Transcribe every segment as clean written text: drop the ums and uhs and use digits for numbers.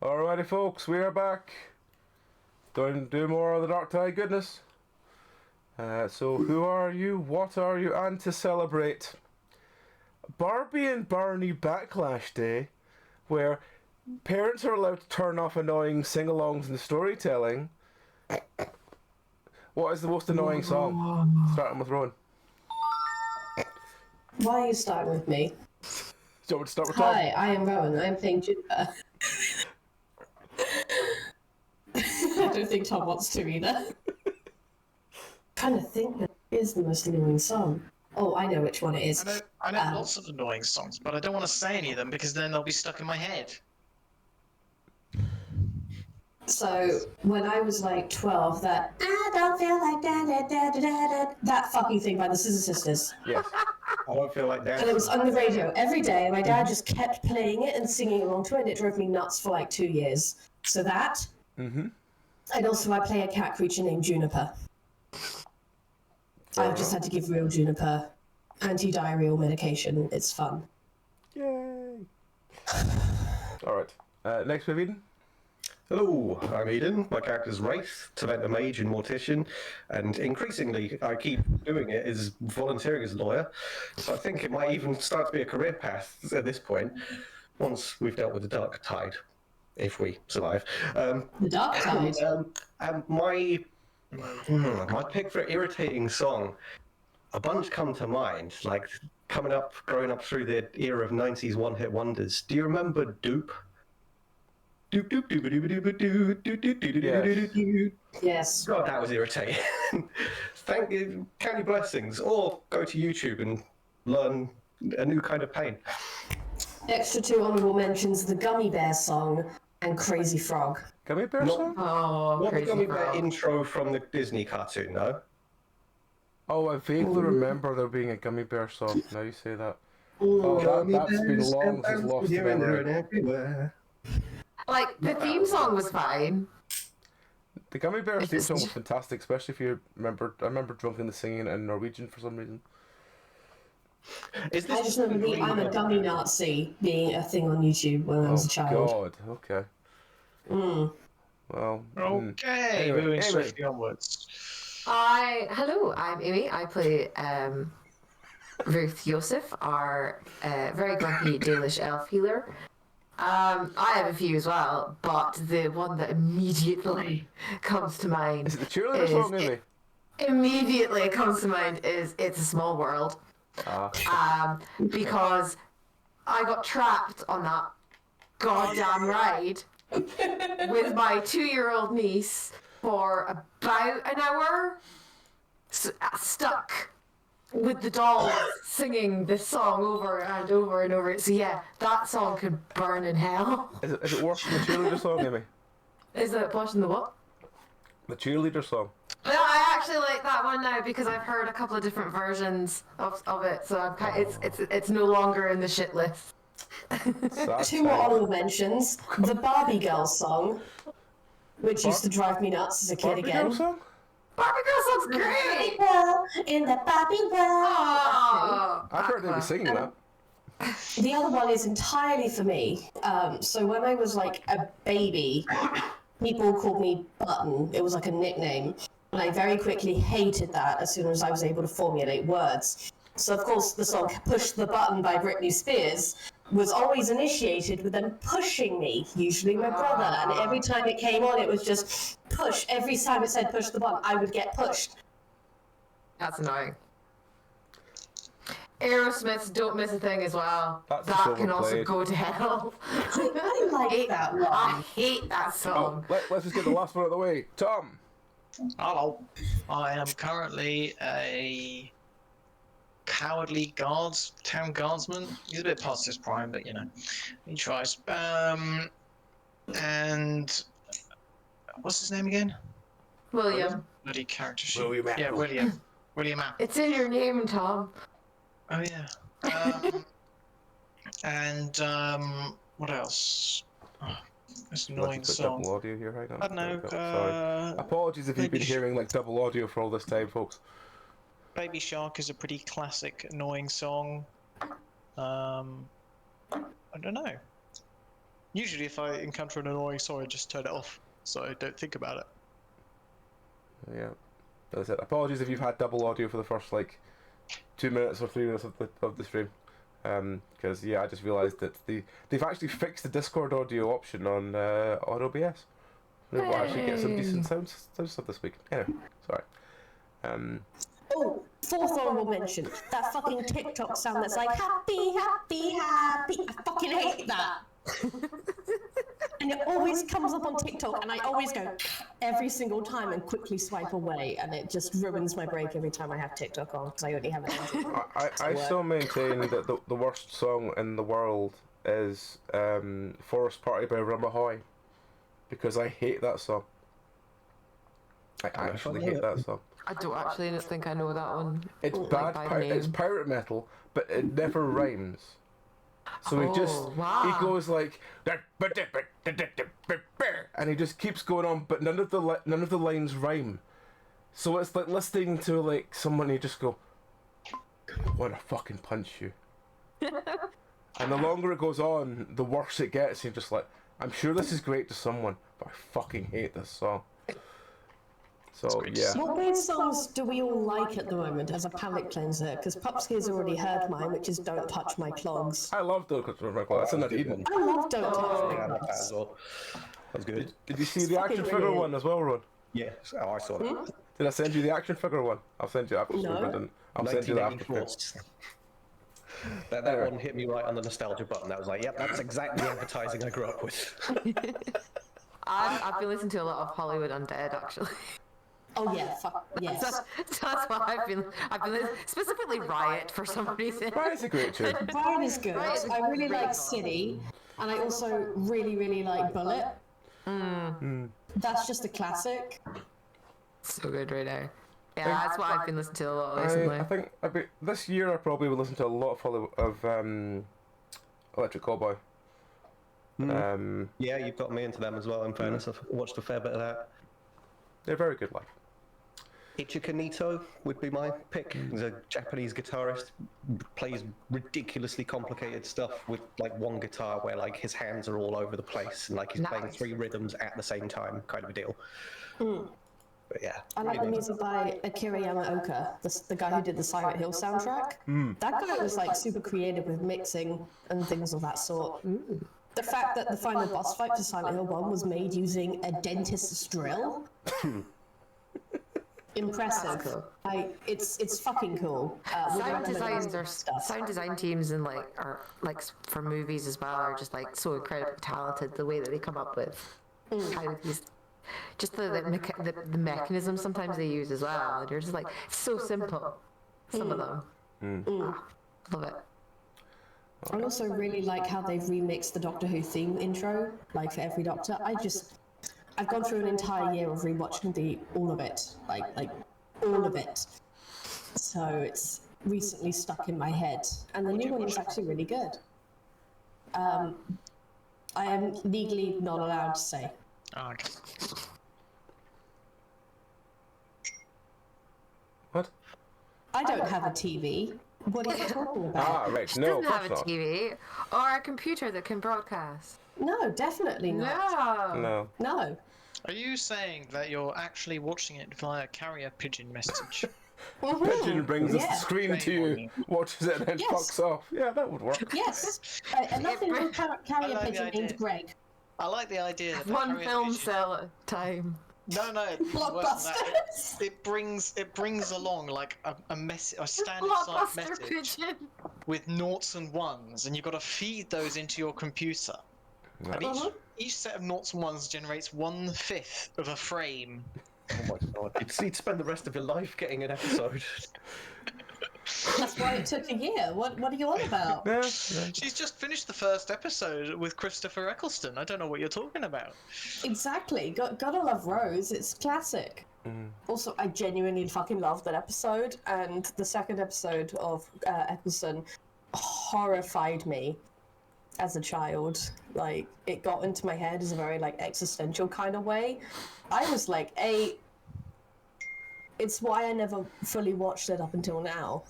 Alrighty, folks, we are back. Do more of the Dark Tide goodness. So, who are you? What are you? And to celebrate Barbie and Barney Backlash Day, where parents are allowed to turn off annoying sing-alongs and storytelling. What is the most annoying song? Starting with Rowan. Why are you starting with me? Do you want me to start with Tom? Hi, I am Rowan. I'm playing Juniper. I don't think Tom wants to either. I'm trying to think that is the most annoying song. Oh, I know which one it is. I know lots of annoying songs, but I don't want to say any of them because then they'll be stuck in my head. So, when I was like 12, that I don't feel like that fucking thing by the Scissor Sisters. Yes. I don't feel like that. And it was on the radio every day, and my dad just kept playing it and singing along to it, and it drove me nuts for like 2 years. So that. Mm-hmm. And also, I play a cat creature named Juniper. I've just had to give real Juniper anti-diarrheal medication. It's fun. Yay! Alright. Next, we have Eden. Hello, I'm Eden. My character's Wraith, Taventa Mage and Mortician, and increasingly I keep doing it is volunteering as a lawyer, so I think it might even start to be a career path at this point, once we've dealt with the Dark Tide, if we survive. The Dark Tide? And my pick for irritating song, a bunch come to mind, like growing up through the era of 90s one-hit wonders. Do you remember Doop? Doop doop doop doop doop doop doop doop doop doop. Yes. God, that was irritating. Thank you. Count your blessings, or go to YouTube and learn a new kind of pain. Extra two honourable mentions: the Gummy Bear song and Crazy Frog. Gummy Bear song? Oh, Not the Crazy Gummy Bear Frog. intro from the Disney cartoon, no. Oh, I vaguely remember there being a Gummy Bear song. Now you say that. Oh, that's been long since lost to memory. everywhere. Like, the theme song was fine. The Gummy Bear theme song was fantastic, especially if you remember. I remember drunkenly singing it in Norwegian for some reason. Is I just remember the I'm a Gummy Nazi being a thing on YouTube when I was a child. God, okay. Well, Okay, Anyway, moving swiftly onwards. Hello, I'm Amy. I play Ruth Yosef, our very grumpy Dalish elf healer. I have a few as well, but the one that immediately comes to mind is it the cheerleader song, Amy? immediately comes to mind is It's a Small World. Because I got trapped on that goddamn ride with my 2-year-old niece for about an hour, stuck with the dolls singing this song over and over and over. So yeah, that song could burn in hell. Is it worse than the cheerleader song, Amy? Is it watching the what? The cheerleader song. No, I actually like that one now because I've heard a couple of different versions of it, so I'm it's no longer in the shit list. Two more honourable mentions: the Barbie Girl song, which used to drive me nuts as a kid Barbie again. Girl song? Barbie Girl song's great! In the Barbie world. Oh, I've heard they were singing that. The other one is entirely for me. So when I was like a baby, people called me Button. It was like a nickname. And I very quickly hated that as soon as I was able to formulate words. So of course the song Push the Button by Britney Spears was always initiated with them pushing me, usually my brother. And every time it came on, it was just push. Every time it said push the button, I would get pushed. that's annoying. Aerosmith's Don't Miss a Thing as well. That's that can also overplayed. go to hell. I like that one. I hate that song. Let's just get the last one out of the way. Tom! Hello. I am currently a cowardly town guardsman. He's a bit past his prime, but you know, he tries. And what's his name again? William. Bloody character sheet. William Yeah, Apple. William Apple. It's in your name, Tom. Oh yeah. And what else? Oh, this Let's annoying put song. double audio here, hang on. I don't know. Sorry. Apologies if you've been maybe hearing like double audio for all this time, folks. Baby Shark is a pretty classic, annoying song. I don't know. Usually, if I encounter an annoying song, I just turn it off, so I don't think about it. Yeah, that's it. Apologies if you've had double audio for the first like 2 minutes or 3 minutes of the stream, because I just realised that they've actually fixed the Discord audio option on OBS. We'll actually get some decent sound stuff this week. Anyway, sorry. Oh, fourth honourable mention. That fucking TikTok sound that's like happy, happy, happy. I fucking hate that. And it always comes up on TikTok, and I always go every single time and quickly swipe away, and it just ruins my break every time I have TikTok on because I only have it. I still maintain that the worst song in the world is Forest Party by Ramahoy, because I hate that song. I actually hate that song. I don't actually think I know that one. It's like, bad. It's pirate metal, but it never rhymes. So he goes like, and he just keeps going on, but none of the lines rhyme. So it's like listening to like someone, you just go, I want to fucking punch you. And the longer it goes on, the worse it gets. You're just like, I'm sure this is great to someone, but I fucking hate this song. So yeah. What weird songs do we all like at the moment as a palate cleanser? Because Pupsky's already heard mine, which is "Don't Touch My Clogs." I love Don't Touch My Clogs. That's in that Eden. I love "Don't Touch Yeah, My that Clogs." as well. That was good. Did you see the fucking action figure brilliant. one as well, Ron? Yeah, I saw that. Did I send you the action figure one? I'll send you after. No. I didn't. I'll send you the after. 1984. That one hit me right on the nostalgia button. I was like, yep, that's exactly the advertising I grew up with. I've been listening to a lot of Hollywood Undead actually. Oh yeah, fuck yes. That's why I've been specifically Riot for some reason. Riot's a great tune. Brian is good. Riot is I really great like song. City, and I also really like Bullet. That's just a classic. So good right now. Yeah, that's what I've been listening to a lot recently. I think this year I probably will listen to a lot of Electric Cowboy. Yeah, you've got me into them as well. In fairness, I've watched a fair bit of that. They're very good live. Ichika Nito would be my pick. He's a Japanese guitarist, plays ridiculously complicated stuff with like one guitar where like his hands are all over the place and like he's playing Nice. 3 rhythms at the same time, kind of a deal. But yeah. I like the music by Akira Yamaoka, the guy who did the Silent Hill soundtrack. That guy was like super creative with mixing and things of that sort. The fact that the final boss fight for Silent Hill 1 was made using a dentist's drill. Impressive. Cool. It's fucking cool. Would Sound recommend designs are stuff. sound design teams and are like for movies as well are just like so incredibly talented. The way that they come up with how these, just the mechanism sometimes they use as well. And you're just like it's so simple. Some of them. Love it. I also really like how they've remixed the Doctor Who theme intro, like for every Doctor. I've gone through an entire year of rewatching all of it, like all of it. So it's recently stuck in my head, and the new one is actually really good. I am legally not allowed to say. Oh, okay. What? I don't have a TV. What are you talking about? Ah, right. She No, doesn't of have a course not. TV or a computer that can broadcast. No, definitely not. No. No. No. Are you saying that you're actually watching it via carrier pigeon message? Pigeon brings the Yeah. screen to you, watches it, and then Yes. fucks off. Yeah, that would work. Yes. A nothing with carrier like the pigeon idea. named Greg. I like the idea that the One carrier film pigeon... cell at a time. No, it's worse than that. Blockbusters. It brings along like a standard size Blockbuster message pigeon. with noughts and ones, and you've got to feed those into your computer. And each set of noughts and ones generates 1/5 of a frame. Oh my god. You'd spend the rest of your life getting an episode. That's why it took a year. What are you on about? Yeah, yeah. She's just finished the first episode with Christopher Eccleston. I don't know what you're talking about. Exactly. Gotta love Rose. It's classic. Also, I genuinely fucking love that episode, and the second episode of Eccleston horrified me as a child. Like, it got into my head as a very like existential kind of way. I was like, it's why I never fully watched it up until now.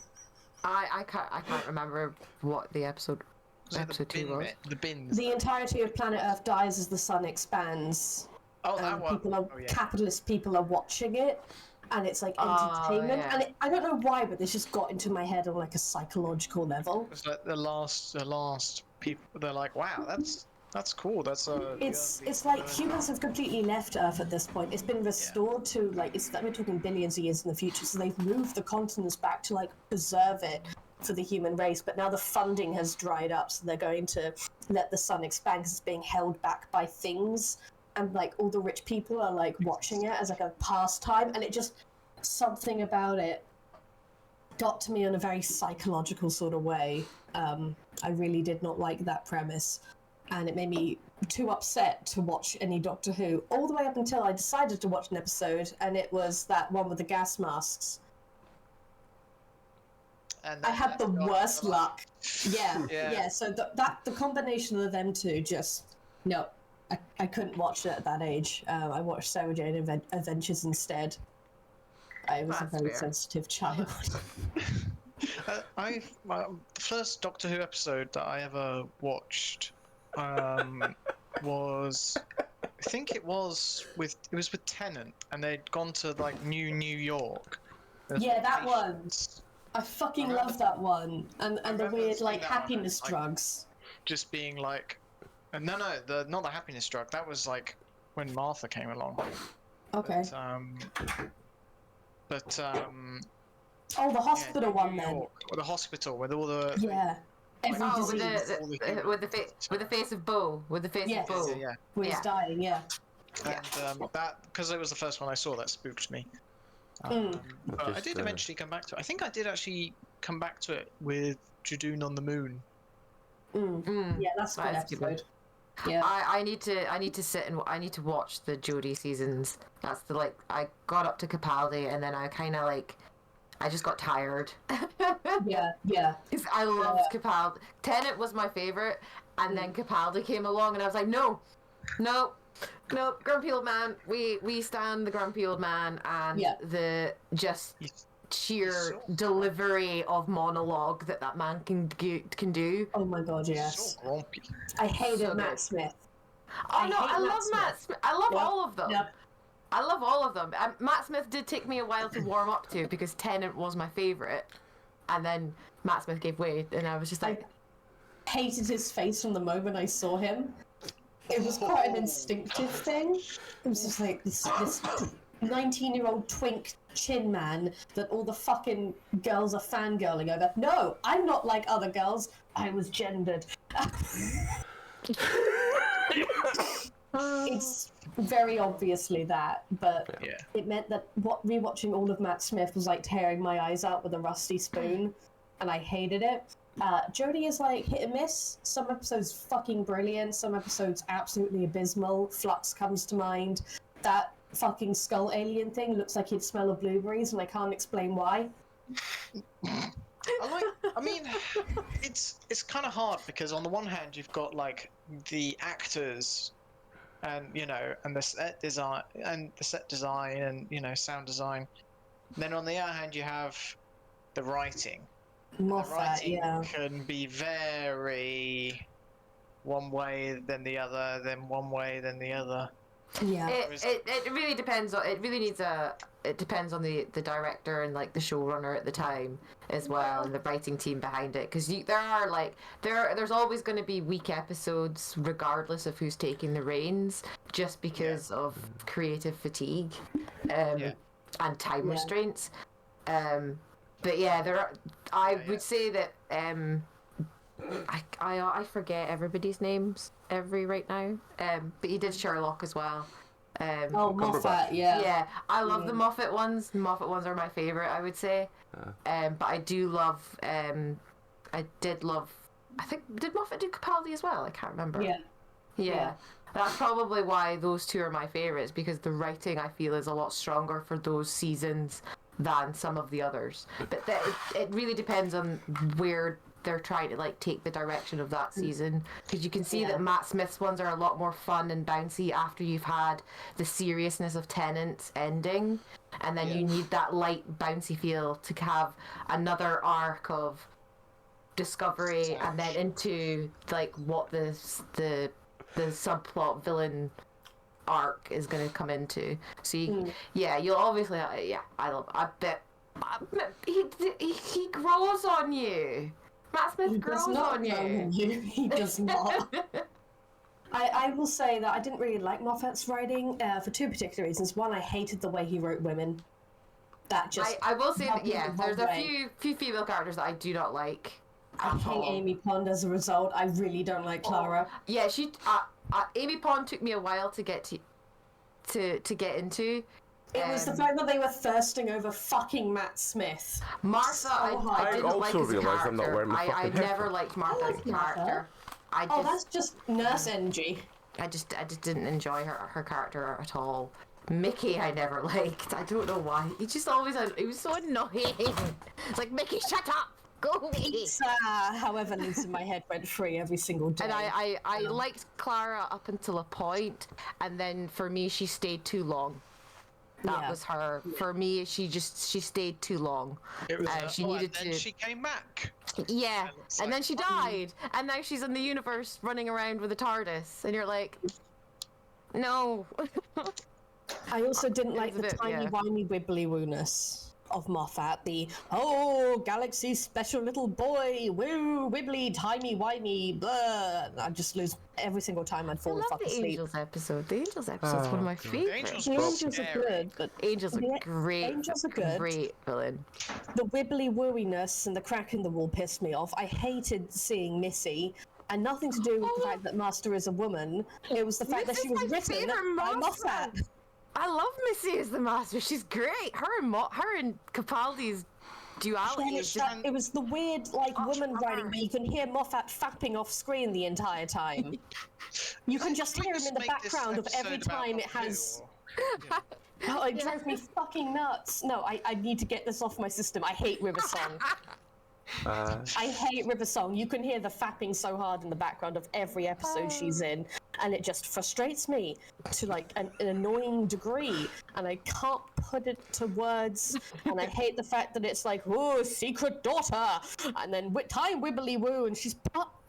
I can't remember what the episode So episode 2 was. the bins. The entirety of planet Earth dies as the sun expands. Oh, that And one. people are, Oh, yeah. capitalist people are watching it, and it's like entertainment. yeah. And I don't know why, but this just got into my head on like a psychological level. It's like the last people. They're like, wow, that's cool. That's It's like humans have completely left Earth at this point. It's been restored to like we're talking billions of years in the future. So they've moved the continents back to like preserve it for the human race. But now the funding has dried up, so they're going to let the sun expand because it's being held back by things. And like all the rich people are like watching it as like a pastime, and it just something about it got to me in a very psychological sort of way. I really did not like that premise, and it made me too upset to watch any Doctor Who all the way up until I decided to watch an episode, and it was that one with the gas masks. And I had the worst luck. Yeah, Yeah. yeah. So the combination of them two just no. I couldn't watch it at that age. I watched Sarah Jane Adventures instead. I was That's a very fair. sensitive child. The first Doctor Who episode that I ever watched was, I think it was with Tennant, and they'd gone to like New York. Yeah, that one. Patients I fucking I remember- love that one. And the remember weird seeing like that one, happiness like- drugs. Just being like, no, not the happiness drug. That was like when Martha came along. Okay. Oh, the hospital one New then. York, or the hospital with all the Yeah. Every Oh, disease. with the face of Bo, with the face Yes. of Bo. yeah. where he's Yeah. dying, yeah. And that, because it was the first one I saw, that spooked me. But I Just, did eventually come back to it. I think I did actually come back to it with Judoon on the Moon. Yeah, that's a good That is a good one. episode. Yeah. I need to sit and I need to watch the Jodie seasons. That's the I got up to Capaldi and then I kind of I just got tired. Yeah, yeah. Because I loved Capaldi. Tennant was my favorite, and then Capaldi came along, and I was like, no, Grumpy Old Man. We stand the Grumpy Old Man, and Yeah. the just sheer so- delivery of monologue that man can do. Oh my god, yes. So grumpy. I hated So Matt good. Smith. Oh no, hate I Matt love Smith. Matt Smith. I love Yep. all of them. Yep. I love all of them. Matt Smith did take me a while to warm up to because Tennant was my favourite, and then Matt Smith gave way, and I was just like, I hated his face from the moment I saw him. It was quite an instinctive thing. It was just like this 19-year-old twink chin man that all the fucking girls are fangirling over. No, I'm not like other girls. I was gendered. It's very obviously that, but Yeah. it meant that rewatching all of Matt Smith was like tearing my eyes out with a rusty spoon, and I hated it. Jodie is like hit and miss. Some episodes fucking brilliant, some episodes absolutely abysmal. Flux comes to mind. That fucking skull alien thing looks like he'd smell of blueberries, and I can't explain why. I mean, it's kind of hard because on the one hand you've got like the actors, and and the set design and sound design. Then on the other hand you have the writing. The Moffat, writing yeah. can be very one way then the other, then one way then the other. Yeah. it really depends on it depends on the director and like the showrunner at the time as well, and the writing team behind it, because there's always going to be weak episodes regardless of who's taking the reins, just because of creative fatigue and time restraints. But yeah, I would say that I forget everybody's names right now. But he did Sherlock as well. Oh, Moffat, yeah. Yeah, I love the Moffat ones. The Moffat ones are my favorite, I would say. But I do love. I did love. I think did Moffat do Capaldi as well? I can't remember. Yeah. Yeah. That's probably why those two are my favorites, because the writing I feel is a lot stronger for those seasons than some of the others. But it really depends on where they're trying to take the direction of that season, because you can see that Matt Smith's ones are a lot more fun and bouncy after you've had the seriousness of Tennant's ending, and then you need that light bouncy feel to have another arc of discovery, and then into like what the subplot villain arc is going to come into. So you'll obviously I bet he grows on you. Matt Smith He does grows not on grow on you. you. He does not. I will say that I didn't really like Moffat's writing for two particular reasons. One, I hated the way he wrote women. That just I will say that rubbed me the there's wrong a way. few female characters that I do not like. I hate Amy Pond as a result. I really don't like Clara. Yeah, Amy Pond took me a while to get to get into. It was the fact that they were thirsting over fucking Matt Smith. Martha, So I hard. didn't like also as a realised I'm not character. wearing my I fucking never headphones. liked Martha as a like Martha. character. Oh, that's just nurse energy. I just didn't enjoy her character at all. Mickey, I never liked. I don't know why. He just always it was so annoying. It's like, Mickey, shut up, go away. Pizza, however, lives in my head rent free every single day. And I liked Clara up until a point, and then for me she stayed too long. That was her. For me, she stayed too long. It was she needed and then to. she came back. Yeah, it's and like, then she died, and now she's in the universe running around with a TARDIS, and you're like, no. I also didn't like a the bit, tiny, yeah. whiny, wibbly wooness of Moffat. The Galaxy's special little boy, woo, wibbly, timey, wimey, blah. I just lose every single time I'd I fall love fuck the asleep. Angels episode. The Angels episode's one of my The favorites. Angels The were angels are scary. good, but Angels are the great. angels are good. Great villain. The wibbly wooiness and the crack in the wall pissed me off. I hated seeing Missy, and nothing to do with the fact that Master is a woman. It was the fact that she was Missy's my written favourite by Master. Moffat. I love Missy as the Master. She's great. Her and Capaldi's duality Yeah, is just. it was the weird, woman writing where you can hear Moffat fapping off screen the entire time. You can just hear him in the background of every time it has. Oh, it drove me fucking nuts. No, I need to get this off my system. I hate River Song. I hate River Song. You can hear the fapping so hard in the background of every episode she's in, and it just frustrates me to an annoying degree, and I can't put it to words. And I hate the fact that it's like, oh, secret daughter, and then time wibbly woo, and she's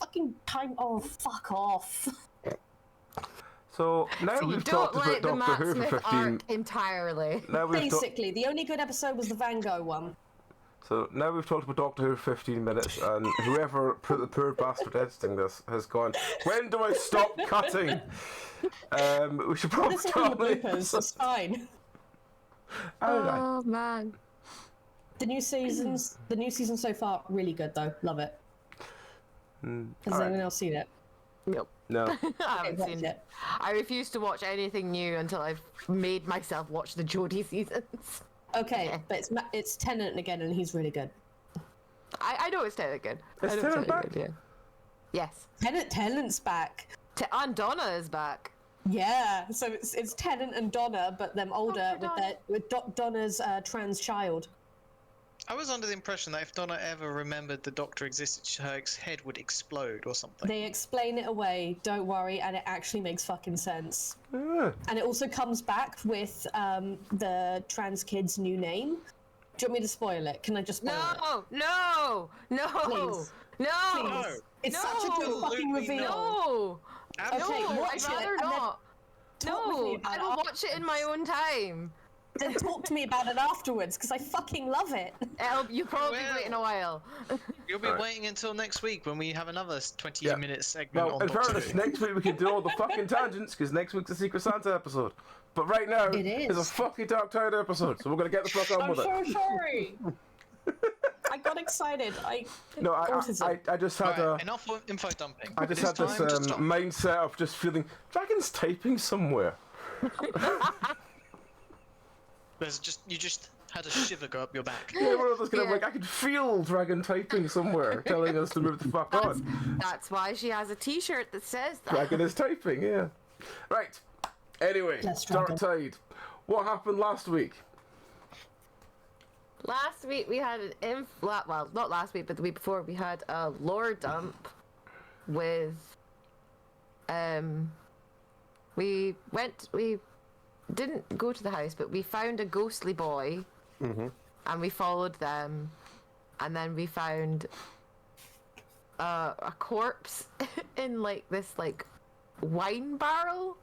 fucking time. Oh, fuck off. So now You we've don't talked about like the Doctor Matt Who for Smith 15. arc entirely. Now we've talked. Basically, the only good episode was the Van Gogh one. So now we've talked about Doctor Who for 15 minutes, and whoever put the poor bastard editing this has gone, when do I stop cutting? We should probably This is in the start. bloopers, it's fine. Oh man. The new season so far, really good though. Love it. Has anyone else seen it? Nope. No. I haven't watch seen it. I refuse to watch anything new until I've made myself watch the Jodie seasons. Okay, but it's Tennant again, and he's really good. I know it's Tennant good. Is I know Tennant it's back? good, yeah. Yes. Tennant's back. And Donna is back. Yeah, so it's Tennant and Donna, but them older for Donna. with Donna's trans child. I was under the impression that if Donna ever remembered the Doctor existed, her head would explode or something. They explain it away, don't worry, and it actually makes fucking sense. Ah. And it also comes back with the trans kid's new name. Do you want me to spoil it? Can I just spoil it? No! Please. No! Please. It's No. such a good fucking Absolutely reveal. No! Okay, No, watch I'd it, rather and then not. talk with me No, about I it will watch it in my own time. Then talk to me about it afterwards, because I fucking love it. You'll probably Well. wait in a while. You'll be Alright. waiting until next week when we have another 20 Yeah. minute segment Well, on in Doctor fairness, Who. next week we can do all the fucking tangents, because next week's the Secret Santa episode. But right now, It is. a fucking Dark Tide episode, so we're going to get the fuck on I'm with it. so sorry. I got excited. No, autism. I just had Right, enough info dumping. I just It's had this time to stop. mindset of just feeling Dragon's typing somewhere. You just had a shiver go up your back. Yeah, we're all just gonna Yeah. like I could feel Dragon typing somewhere, telling us to move the fuck on. That's why she has a T-shirt that says that. Dragon is typing, yeah. Right. Anyway, Yes, Dark Dragon. Tide. What happened last week? Last week we had well, not last week, but the week before we had a lore dump with we didn't go to the house, but we found a ghostly boy, and we followed them, and then we found a corpse in like this like wine barrel.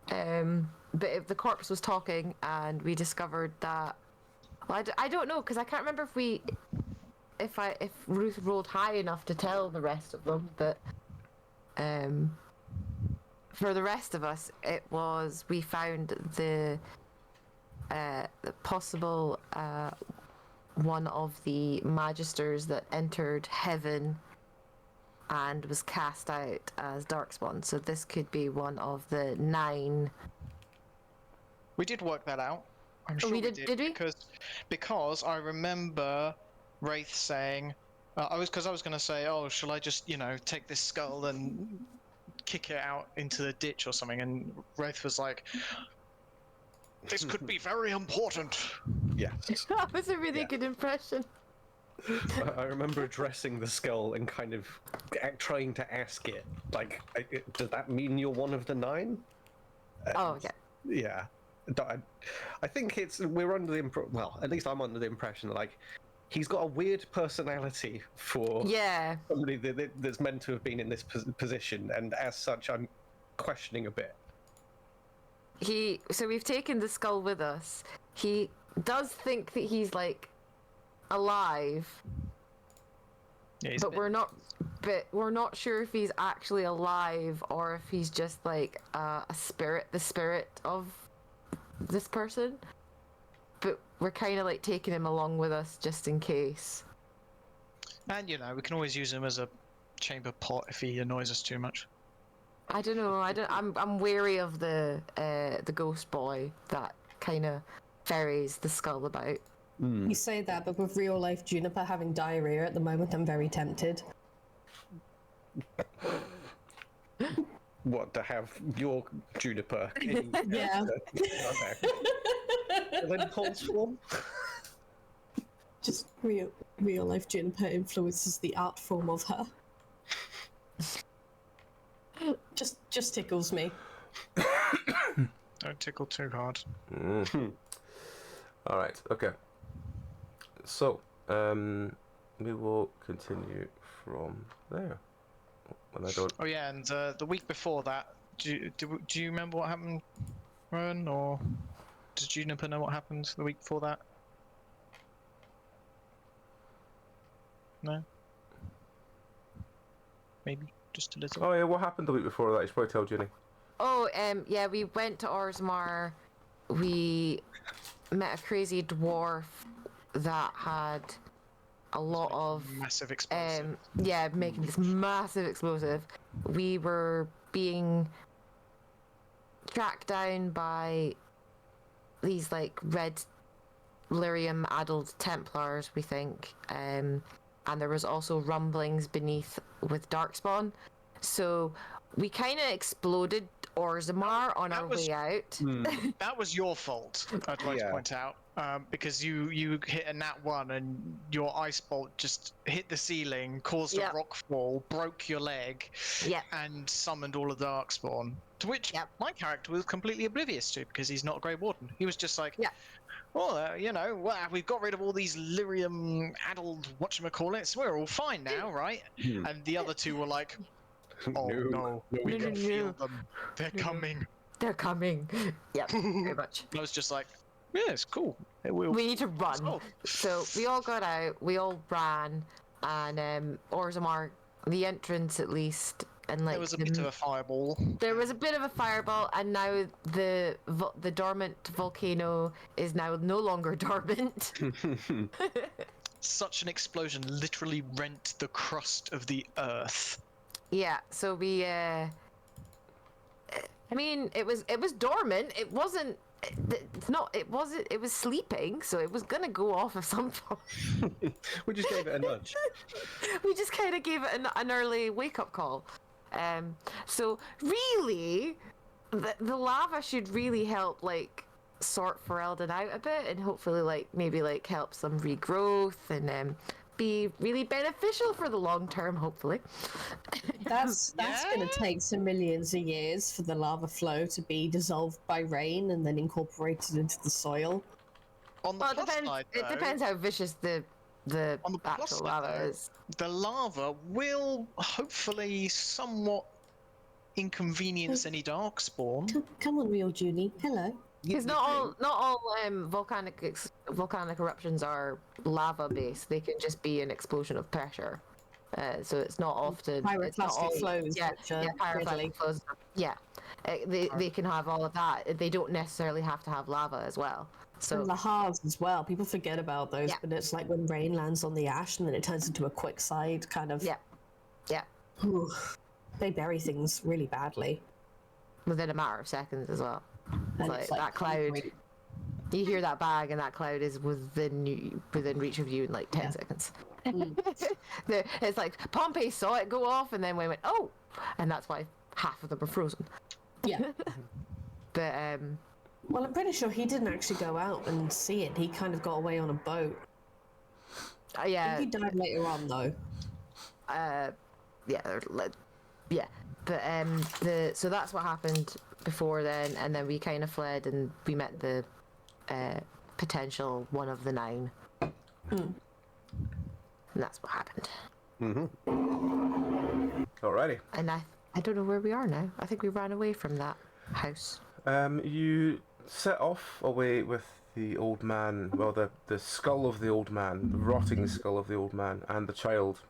But if the corpse was talking, and we discovered that. Well, I don't know, because I can't remember if Ruth rolled high enough to tell the rest of them, but for the rest of us, we found the possible one of the magisters that entered heaven and was cast out as Darkspawn. So this could be one of the 9. We did work that out. I'm sure we did we? Because I remember Wraith saying, I was going to say, oh, shall I just, take this skull and kick it out into the ditch or something? And Wraith was like, this could be very important. Yes. That was a really good impression. I remember addressing the skull and kind of trying to ask it, like, does that mean you're one of the 9? Oh, yeah. Yeah. I think we're under the well, at least I'm under the impression that, like, he's got a weird personality for somebody that's meant to have been in this position, and as such, I'm questioning a bit. So we've taken the skull with us. He does think that he's like alive, but we're not sure if he's actually alive or if he's just like the spirit of this person. But we're kind of like taking him along with us just in case. And we can always use him as a chamber pot if he annoys us too much. I don't know. I'm wary of the ghost boy that kind of ferries the skull about. You say that, but with real life Juniper having diarrhea at the moment, I'm very tempted. What, to have your Juniper in... Yeah. Okay. And then Paul's form? Just real life Juniper influences the art form of her. Just tickles me. Don't tickle too hard. All right. Okay. So, we will continue from there. And I don't. Oh yeah, and the week before that, do you remember what happened, Rowan, or does Juniper know what happened the week before that? No. Maybe just a little. Oh yeah, what happened the week before that? You should probably tell Ginny. Oh, yeah, we went to Orsmar. We met a crazy dwarf that had a lot of massive explosive. making this massive explosive. We were being tracked down by these like red lyrium addled Templars, we think, and there was also rumblings beneath with Darkspawn. So we kind of exploded Orzammar on our way out. That was your fault, I'd like to point out, because you hit a nat 1 and your ice bolt just hit the ceiling, caused a rock fall, broke your leg, and summoned all of the Darkspawn. To which my character was completely oblivious to, because he's not a Grey Warden. He was just like, we've got rid of all these lyrium-addled whatchamacallits, we're all fine now, right? And the other two were like, oh no, we can feel them. They're coming. They're coming. Yeah, very much. I was just like, yeah, it's cool. We need to run. So we all got out, we all ran, and Orzammar, the entrance at least, and like there was a bit of a fireball. There was a bit of a fireball, and now the dormant volcano is now no longer dormant. Such an explosion literally rent the crust of the earth. Yeah, so we I mean, it was dormant. It wasn't. It was sleeping, so it was gonna go off at some point. We just gave it a nudge. We just kind of gave it an early wake-up call. So really, the lava should really help, like, sort Ferelden out a bit, and hopefully, like, maybe, like, help some regrowth, and be really beneficial for the long term, hopefully. That's going to take some millions of years for the lava flow to be dissolved by rain and then incorporated into the soil. On the plus side, though, it depends how vicious the the On the plus actual side, lava though, is. the lava will hopefully somewhat inconvenience any darkspawn. Come on, real Junie. Hello. Because not all volcanic eruptions are lava based. They can just be an explosion of pressure. So it's not often. It's not Pyroclastic all, flows, Yeah, which are yeah, deadly. pyroclastic flows. Yeah, they can have all of that. They don't necessarily have to have lava as well. So And lahars as well. People forget about those, Yeah. but it's like when rain lands on the ash and then it turns into a quickside kind of. yeah, yeah, Whew. They bury things really badly. within a matter of seconds as well. And Like that cloud. concrete. You hear that bag, and that cloud is within reach of you in like 10 Yeah. seconds. It's like Pompey saw it go off, and then we went, oh, and that's why half of them were frozen. Yeah. But Well, I'm pretty sure he didn't actually go out and see it. He kind of got away on a boat. yeah, He died later on, though. yeah, yeah. But so that's what happened before then, and then we kind of fled, and we met the potential one of the 9. And that's what happened. Alrighty. And I don't know where we are now. I think we ran away from that house. You set off away with the old man, well, the skull of the old man, the rotting skull of the old man, and the child.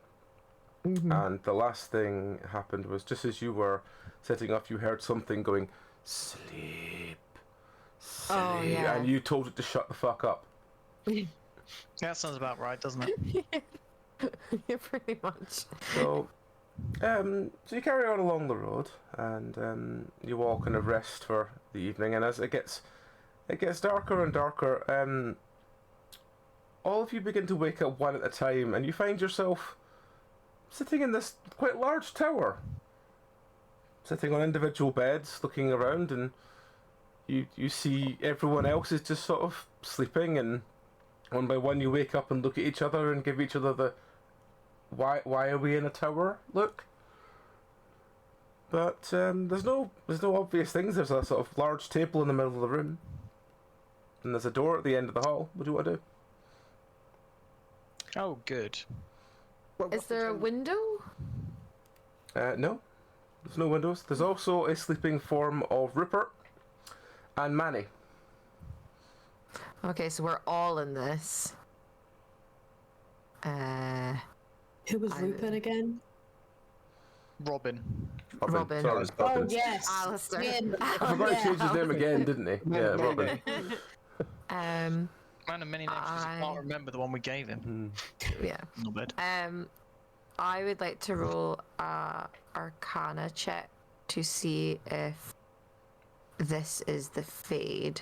And the last thing happened was just as you were setting off, you heard something going, sleep, sleep, Oh, yeah. and you told it to shut the fuck up. Yeah, that sounds about right, doesn't it? Yeah, pretty much. So, so you carry on along the road, and you all kind of rest for the evening. And as it gets darker and darker, all of you begin to wake up one at a time, and you find yourself sitting in this quite large tower, sitting on individual beds, looking around, and you see everyone else is just sort of sleeping, and one by one you wake up and look at each other and give each other the why are we in a tower look. But there's no obvious things. There's a sort of large table in the middle of the room, and there's a door at the end of the hall. What do you want to do? Oh, good. Is there a window? No, there's no windows. There's also a sleeping form of Rupert and Manny. Okay, so we're all in this. Who was Rupert again? Robin. Robin. Sorry. Oh, yes. Alistair. I forgot he changed his name again, didn't he? Yeah, Robin. Um, Man of many names, 'cause I can't remember the one we gave him. yeah. Not bad. I would like to roll a Arcana check to see if this is the Fade.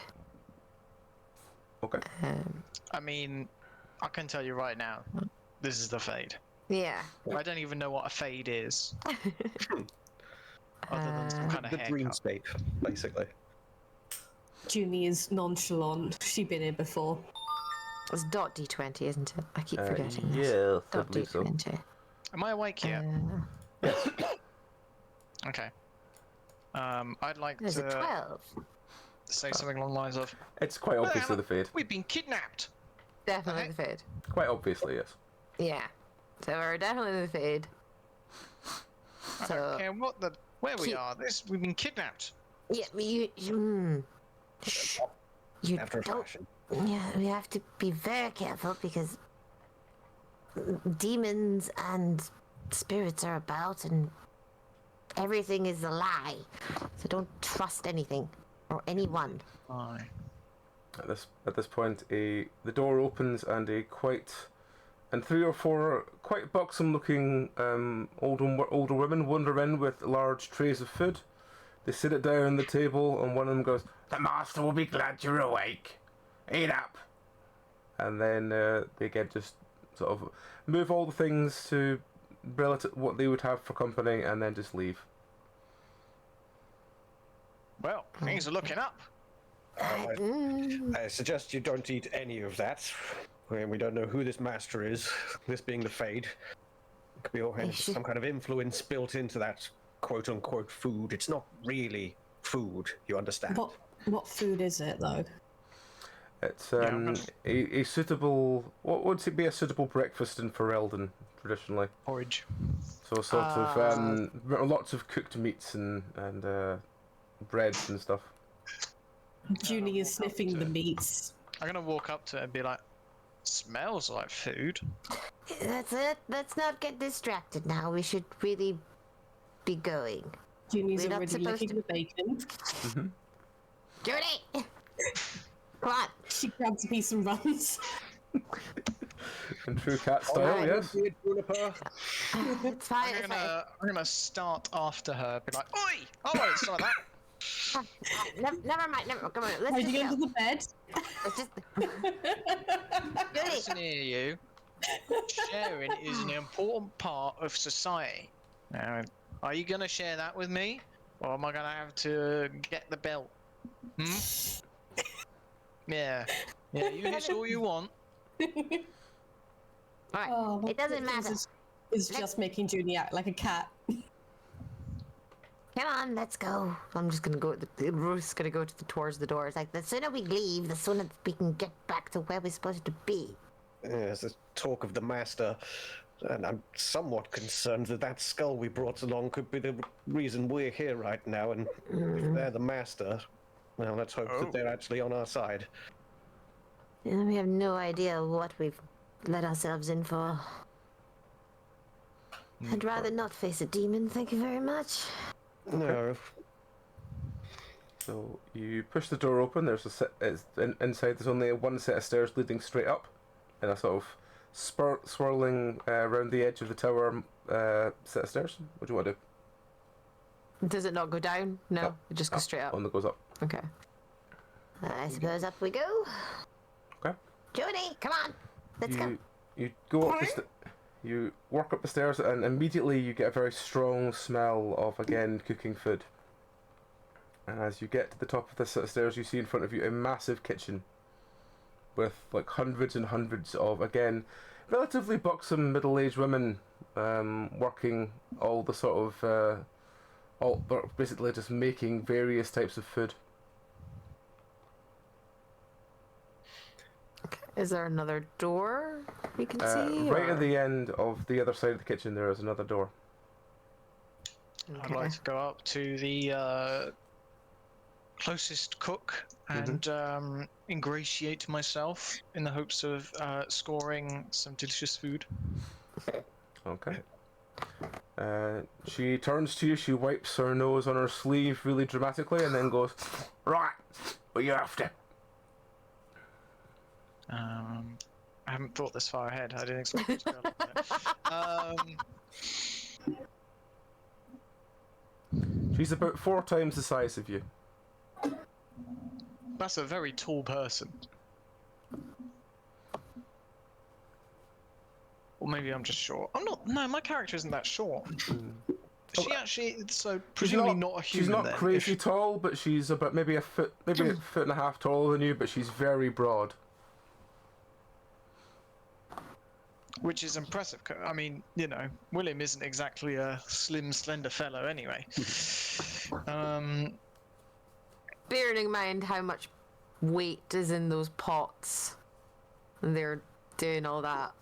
Okay. I mean, I can tell you right now, this is the Fade. Yeah. I don't even know what a Fade is. Other than some kind of The dream haircut. state, basically. Junie is nonchalant. She's been here before. It's dot D20, isn't it? I keep forgetting this. Yes, I Dot believe so. D20. Am I awake yet? Yes. Okay. I'd like There's a to 12. say something along the lines of, It's quite obviously the Fade. we've been kidnapped. Definitely the Fade. Quite obviously, yes. Yeah. So we're definitely the Fade. I So, don't care where we Keep- are. We've been kidnapped. yeah, but shh. You After a don't. fashion. Yeah, we have to be very careful because demons and spirits are about, and everything is a lie. So don't trust anything or anyone. Aye. At this point, the door opens and three or four quite buxom-looking older women wander in with large trays of food. They sit it down on the table, and one of them goes, "The master will be glad you're awake. Eat up." And then they get just sort of move all the things to relative what they would have for company, and then just leave. Well, things are looking up. I suggest you don't eat any of that. We don't know who this master is, this being the Fade. It could be all some kind of influence built into that quote-unquote food. It's not really food, you understand? What food is it, though? It's I'm gonna- a suitable. What would it be a suitable breakfast in Ferelden traditionally? Porridge. So sort of lots of cooked meats and breads and stuff. Junie is walk up sniffing to the it. meats. I'm gonna walk up to it and be like, smells like food. That's it. Let's not get distracted now. We should really be going. Junie's We're not already supposed licking the bacon. Judy! Come on. She grabs a piece and runs. In true cat style, yes. It's fine. It's fine. I'm gonna start after her. Be like, oi! Oh, wait, some of that. Never mind. Come on. Let's How'd just you get go. into the bed? Let's just. Judy! Listen here, you. Sharing is an important part of society. Now, are you gonna share that with me, or am I gonna have to get the belt? Yeah. Yeah. You hiss all you want. Alright. Oh, my It doesn't goodness, matter. It's just making Junie act like a cat. Come on, let's go. I'm just gonna go. Ruth's gonna go towards the door. It's like the sooner we leave, the sooner we can get back to where we're supposed to be. There's this talk of the master, and I'm somewhat concerned that that skull we brought along could be the reason we're here right now, and if they're the master, well, let's hope that they're actually on our side. And we have no idea what we've let ourselves in for. I'd rather not face a demon, thank you very much. No. So you push the door open. There's inside. There's only one set of stairs leading straight up, and a sort of swirling around the edge of the tower set of stairs. What do you want to do? Does it not go down? No, it just goes straight up. One that goes up. Okay. I suppose up we go. Okay. Judy, come on. Let's go. You go up you walk up the stairs, and immediately you get a very strong smell of, again, cooking food. And as you get to the top of this set of stairs, you see in front of you a massive kitchen with like hundreds and hundreds of, again, relatively buxom middle-aged women working all the sort of basically just making various types of food. Is there another door we can see? Right or- at the end of the other side of the kitchen, there is another door. I'd like to go up to the closest cook and ingratiate myself in the hopes of scoring some delicious food. Okay. She turns to you, she wipes her nose on her sleeve really dramatically, and then goes, "Right, what are you after?" I haven't thought this far ahead. I didn't expect it to go like that. She's about 4 times the size of you. That's a very tall person. Or maybe I'm just short. I'm not. No, my character isn't that short. Is she actually? So presumably not a human. She's not then, crazy if- tall, but she's about maybe a foot and a half taller than you, but she's very broad. Which is impressive. I mean, you know, William isn't exactly a slim, slender fellow anyway. Bearing in mind how much weight is in those pots, and they're doing all that.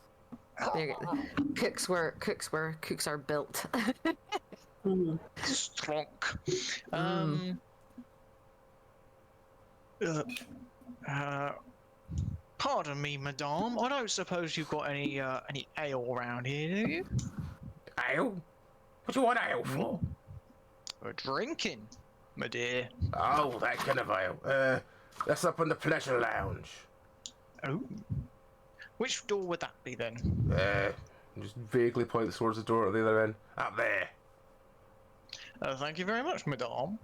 Cooks are built. Stronk. Pardon me, madame. I don't suppose you've got any ale around here, do you? Ale? What do you want ale for? We're drinking, my dear. Oh, that kind of ale. That's up on the pleasure lounge. Oh. Which door would that be then? Just vaguely points towards the door at the other end. Up there. Thank you very much, madame.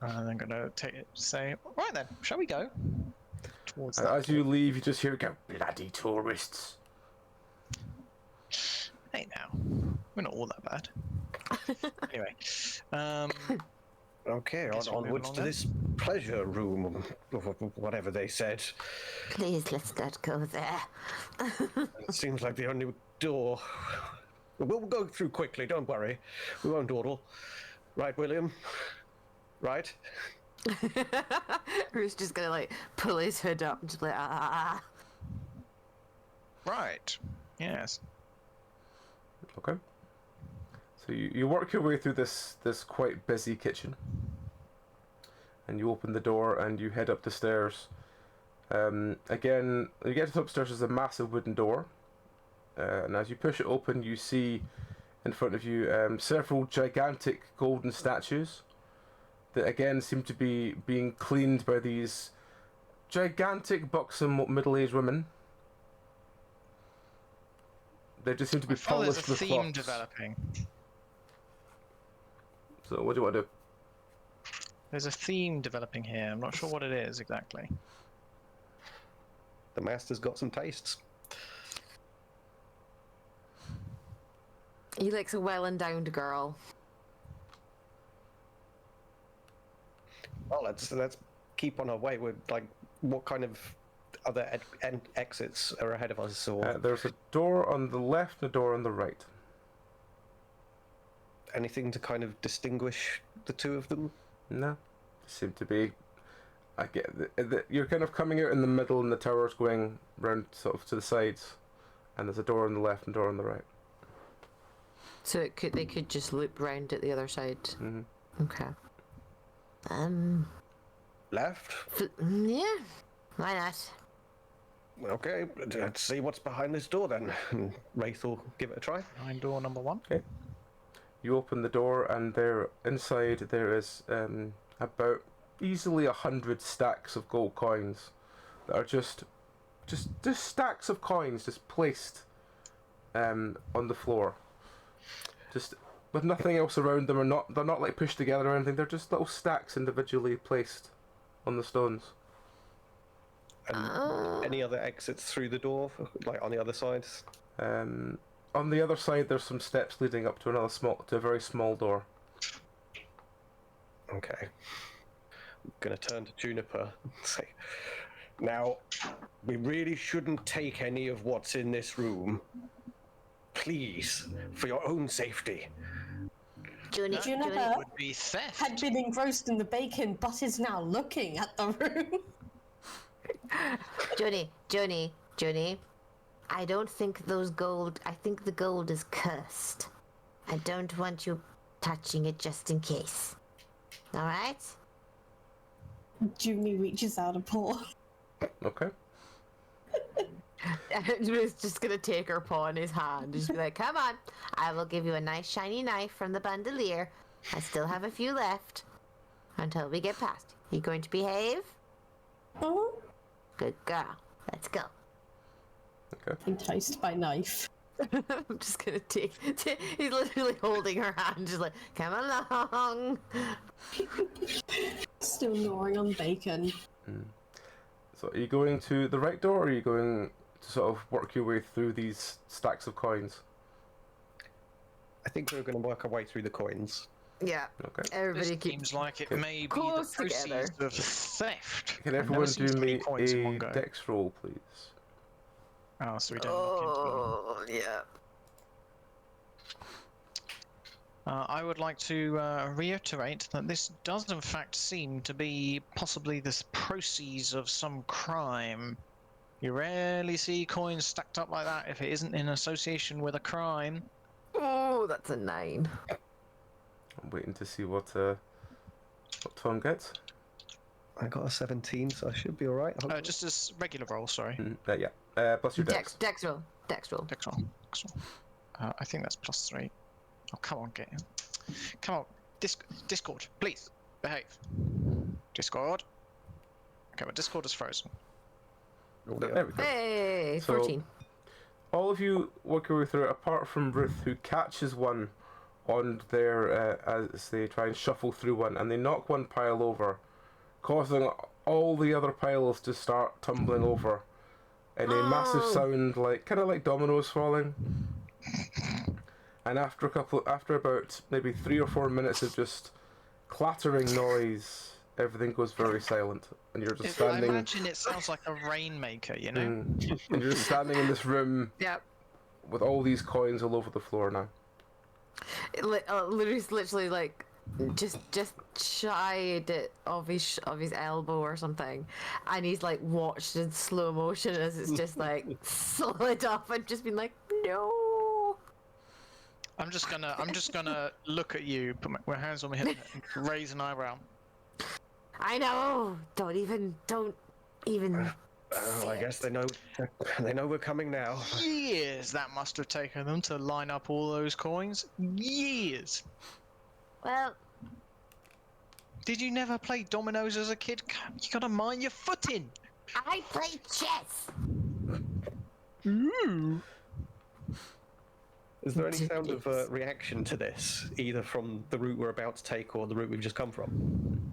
I'm gonna say, right then, shall we go? Towards that As you leave, you just hear it go, "Bloody tourists." Hey now, we're not all that bad. Anyway, Okay, Guess we're onwards moving to on this pleasure room, or whatever they said. Please, let's not go there. It seems like the only door. We'll go through quickly, don't worry. We won't dawdle. Right, William? Right? Ruth's just gonna like pull his hood up and just like ah. Right. Yes. Okay. So you work your way through this quite busy kitchen, and you open the door and you head up the stairs. Again, you get to the upstairs. There's a massive wooden door, and as you push it open, you see in front of you several gigantic golden statues that again seem to be being cleaned by these gigantic buxom middle-aged women. They just seem to be I feel there's a polished with theme cloths. developing. So what do you want to do? There's a theme developing here. I'm not sure what it is exactly. The master's got some tastes. He likes a well-endowed girl. Well, let's keep on our way. With like, what kind of other exits are ahead of us? Or There's a door on the left and a door on the right. anything to kind of distinguish the two of them? No, seem to be. I get you're kind of coming out in the middle, and the tower's going round sort of to the sides, and there's a door on the left and a door on the right. So they could just loop round at the other side. Mm-hmm. Okay. Left. Yeah, why not? Okay, let's see what's behind this door then. And Wraith will give it a try. Behind door number 1. Okay. You open the door, and there inside there is about easily 100 stacks of gold coins that are just stacks of coins just placed on the floor, just with nothing else around them, or they're not like pushed together or anything. They're just little stacks individually placed on the stones. And any other exits through the door, like on the other side? On the other side, there's some steps leading up to a very small door. Okay. I'm gonna turn to Juniper and say, now, we really shouldn't take any of what's in this room. Please, for your own safety. Junie, Juniper Would be theft. had been engrossed in the bacon, but is now looking at the room. Junie, I don't think I think the gold is cursed. I don't want you touching it just in case. Alright? Junie reaches out a paw. Okay. Ruth's just gonna take her paw in his hand and just be like, come on, I will give you a nice shiny knife from the bandolier. I still have a few left until we get past. You going to behave? Oh, Good girl. Let's go. Okay. enticed by knife. I'm just gonna take he's literally holding her hand, just like, come along. Still gnawing on bacon. So are you going to the right door, or are you going to sort of work your way through these stacks of coins? I think we're gonna work our way through the coins. Yeah. Okay. Everybody This keeps seems like it Okay. may be the Close proceeds together. of theft. Can I've everyone never seen do so many me coins in one a go. dex roll, please? Oh, so we don't look into them. Oh yeah. I would like to reiterate that this does in fact seem to be possibly the proceeds of some crime. You rarely see coins stacked up like that if it isn't in association with a crime. Oh, that's a 9. I'm waiting to see what Tom gets. I got a 17, so I should be alright. Just as regular roll, sorry. Yeah. Plus your dex. Dex roll. Dex roll. Dex roll. I think that's +3. Oh, come on, get in. Come on. Discord, please. Behave. Discord. Okay, my Discord is frozen. There we go. Hey, So- 14. All of you work your way through it, apart from Ruth, who catches one on their as they try and shuffle through one, and they knock one pile over, causing all the other piles to start tumbling over in a massive sound, kind of like dominoes falling. And after about maybe 3 or 4 minutes of just clattering noise, everything goes very silent, and you're just I standing. imagine it sounds like a rainmaker, you know? And you're just standing in this room Yep. with all these coins all over the floor now. Literally like just shied it of his elbow or something, and he's like watched in slow motion as it's just like slid up and just been like, no. I'm just gonna look at you, put my hands on my hip, and raise an eyebrow. I know. Don't even. Oh, I guess they know we're coming now. Years that must have taken them to line up all those coins. Years. Well, Did you never play dominoes as a kid? You gotta mind your footing. I play chess. Is there any sound of reaction to this, either from the route we're about to take or the route we've just come from?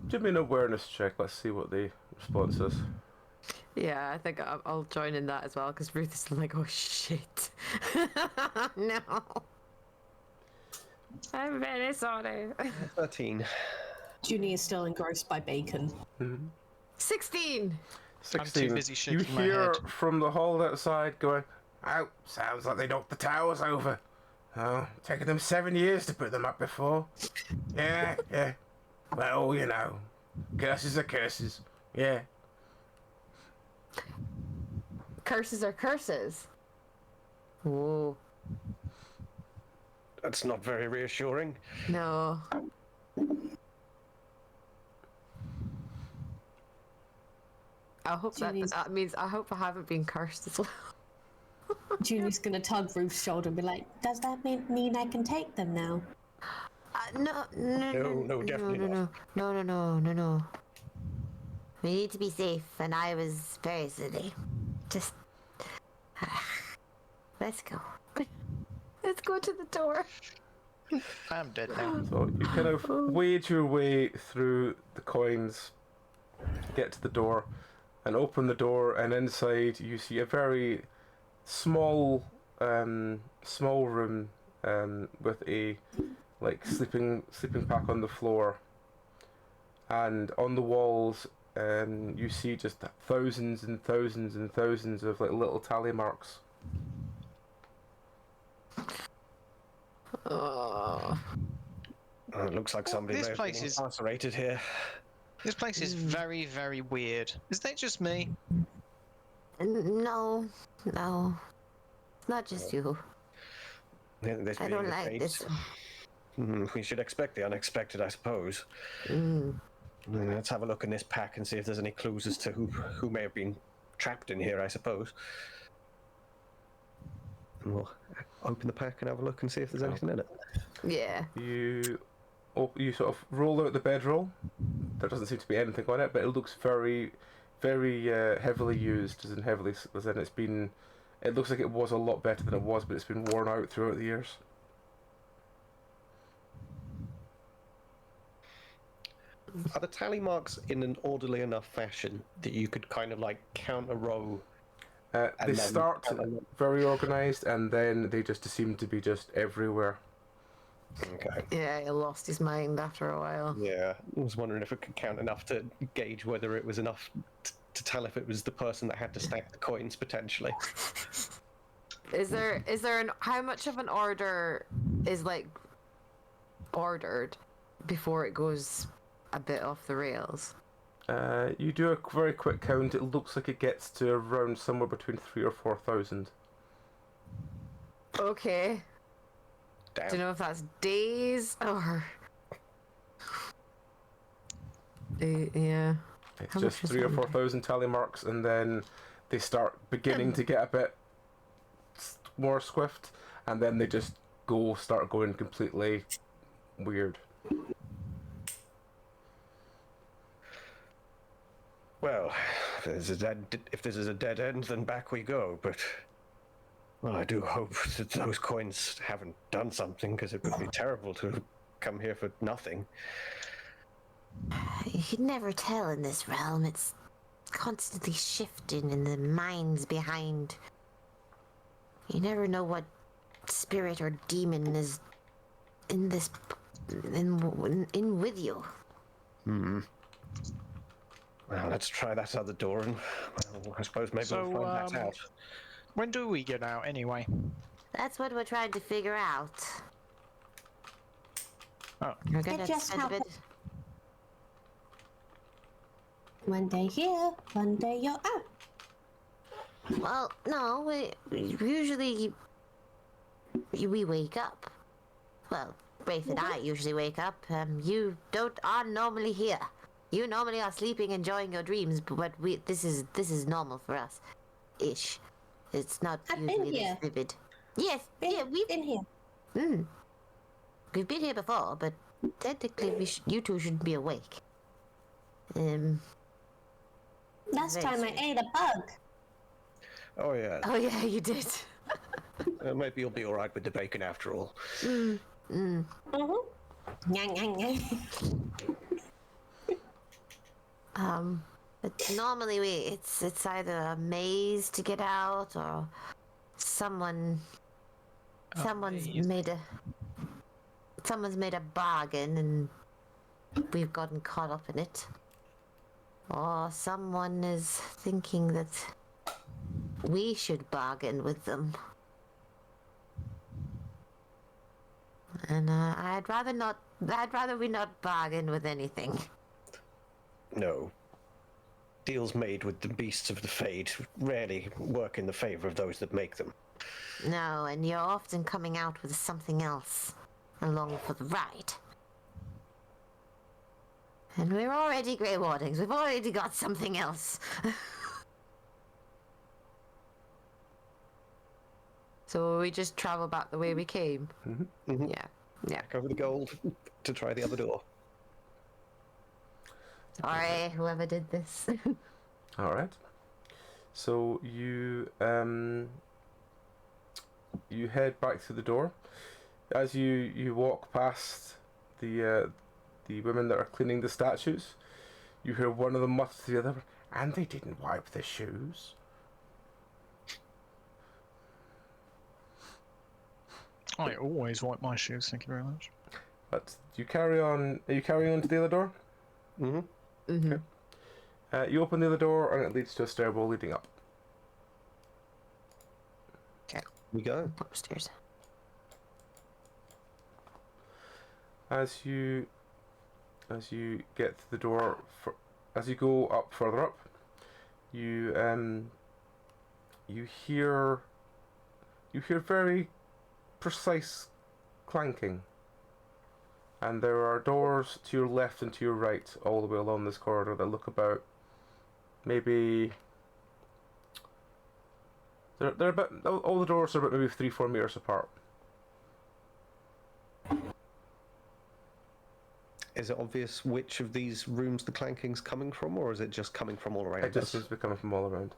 Give me an awareness check. Let's see what the response is. Yeah, I think I'll join in that as well because Ruth is like, oh shit. No. I'm very sorry. 13. Junie is still engrossed by bacon. 16. 16. busy You shaking my hear head. from the hall outside going, "Oh, sounds like they knocked the towers over. Oh, taken them 7 years to put them up before. Yeah. Well, you know, curses are curses. Yeah. Curses are curses. Whoa. That's not very reassuring. No. I hope that means I hope I haven't been cursed as well. Junie's gonna tug Ruth's shoulder and be like, "Does that mean I can take them now?" No, definitely not. No. We need to be safe, and I was very silly. Just let's go. Let's go to the door. I'm dead now. So you kind of wade your way through the coins, get to the door, and open the door, and inside you see a very small room with a sleeping pack on the floor, and on the walls you see just thousands and thousands and thousands of little tally marks. Oh. It looks like somebody This may have place been is- incarcerated here. This place is very, very weird. Is that just me? No. It's not just you. This I being don't the like case, this. we should expect the unexpected, I suppose. Let's have a look in this pack and see if there's any clues as to who may have been trapped in here, I suppose. And we'll open the pack and have a look and see if there's anything in it. Yeah. You sort of roll out the bedroll. There doesn't seem to be anything on it, but it looks very, very heavily used, as in it's been. It looks like it was a lot better than it was, but it's been worn out throughout the years. Are the tally marks in an orderly enough fashion that you could kind of count a row? They then- start very organised, and then they just seem to be just everywhere. Okay. Yeah, he lost his mind after a while. Yeah, I was wondering if it could count enough to gauge whether it was enough to tell if it was the person that had to stack the coins potentially. Is there how much of an order is ordered before it goes a bit off the rails? You do a very quick count. It looks like it gets to around somewhere between 3,000 or 4,000. Okay. Damn. Do you know if that's days or? Yeah. It's How just much is 3,000 or that? 4,000 tally marks, and then they start beginning to get a bit more swift, and then they just start going completely weird. Well, if this is a dead end, then back we go. But well, I do hope that those coins haven't done something, because it would be terrible to come here for nothing. You can never tell in this realm. It's constantly shifting in the minds behind. You never know what spirit or demon is in this in with you. Well, let's try that other door, and well, I suppose maybe So, we'll find that out. When do we get out anyway? That's what we're trying to figure out. Oh. We're gonna just spend a bit. One day here, one day you're out. Well, no, we usually we wake up. Well, Rafe and I usually wake up. You aren't normally here. You normally are sleeping, enjoying your dreams. But this is normal for us, ish. It's not I've been usually here. this vivid. Yes, yeah, we've Been here. we've been here before, but technically you two shouldn't be awake. Last Very time I strange. ate a bug. Oh yeah. Oh yeah, you did. Maybe you'll be all right with the bacon after all. Nyang, nyang, nyang. But normally it's either a maze to get out or someone's maze. made a bargain and we've gotten caught up in it. Or someone is thinking that we should bargain with them. And I'd rather we not bargain with anything. No. Deals made with the beasts of the Fade rarely work in the favor of those that make them. No, and you're often coming out with something else along for the ride. And we're already Grey Wardings. We've already got something else. So we just travel back the way we came. Yeah. Cover the gold to try the other door. Sorry, whoever did this. All right. So you head back through the door. As you walk past the women that are cleaning the statues, you hear one of them mutter to the other, "And they didn't wipe the shoes." I always wipe my shoes, thank you very much. But you carry on. Are you carrying on to the other door? Mm-hmm. You open the other door, and it leads to a stairwell leading up. We go. Upstairs. As you get to the door, as you go up further up, you hear very precise clanking, and there are doors to your left and to your right all the way along this corridor that look about maybe they're about, all the doors are about maybe 3-4 meters apart. Is it obvious which of these rooms the clanking's coming from, or is it just coming from all around It just us? seems to be coming from all around.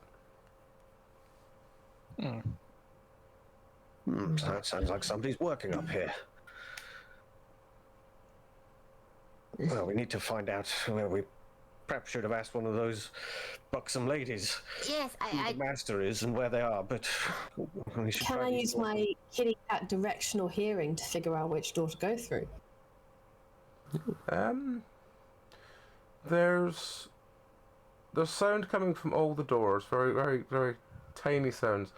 So that sounds like somebody's working up here. Well, we need to find out where we perhaps should have asked one of those buxom ladies Yes, who the master is and where they are, but we should Can try I to- use my kitty cat directional hearing to figure out which door to go through? There's sound coming from all the doors, very, very, very tiny sounds.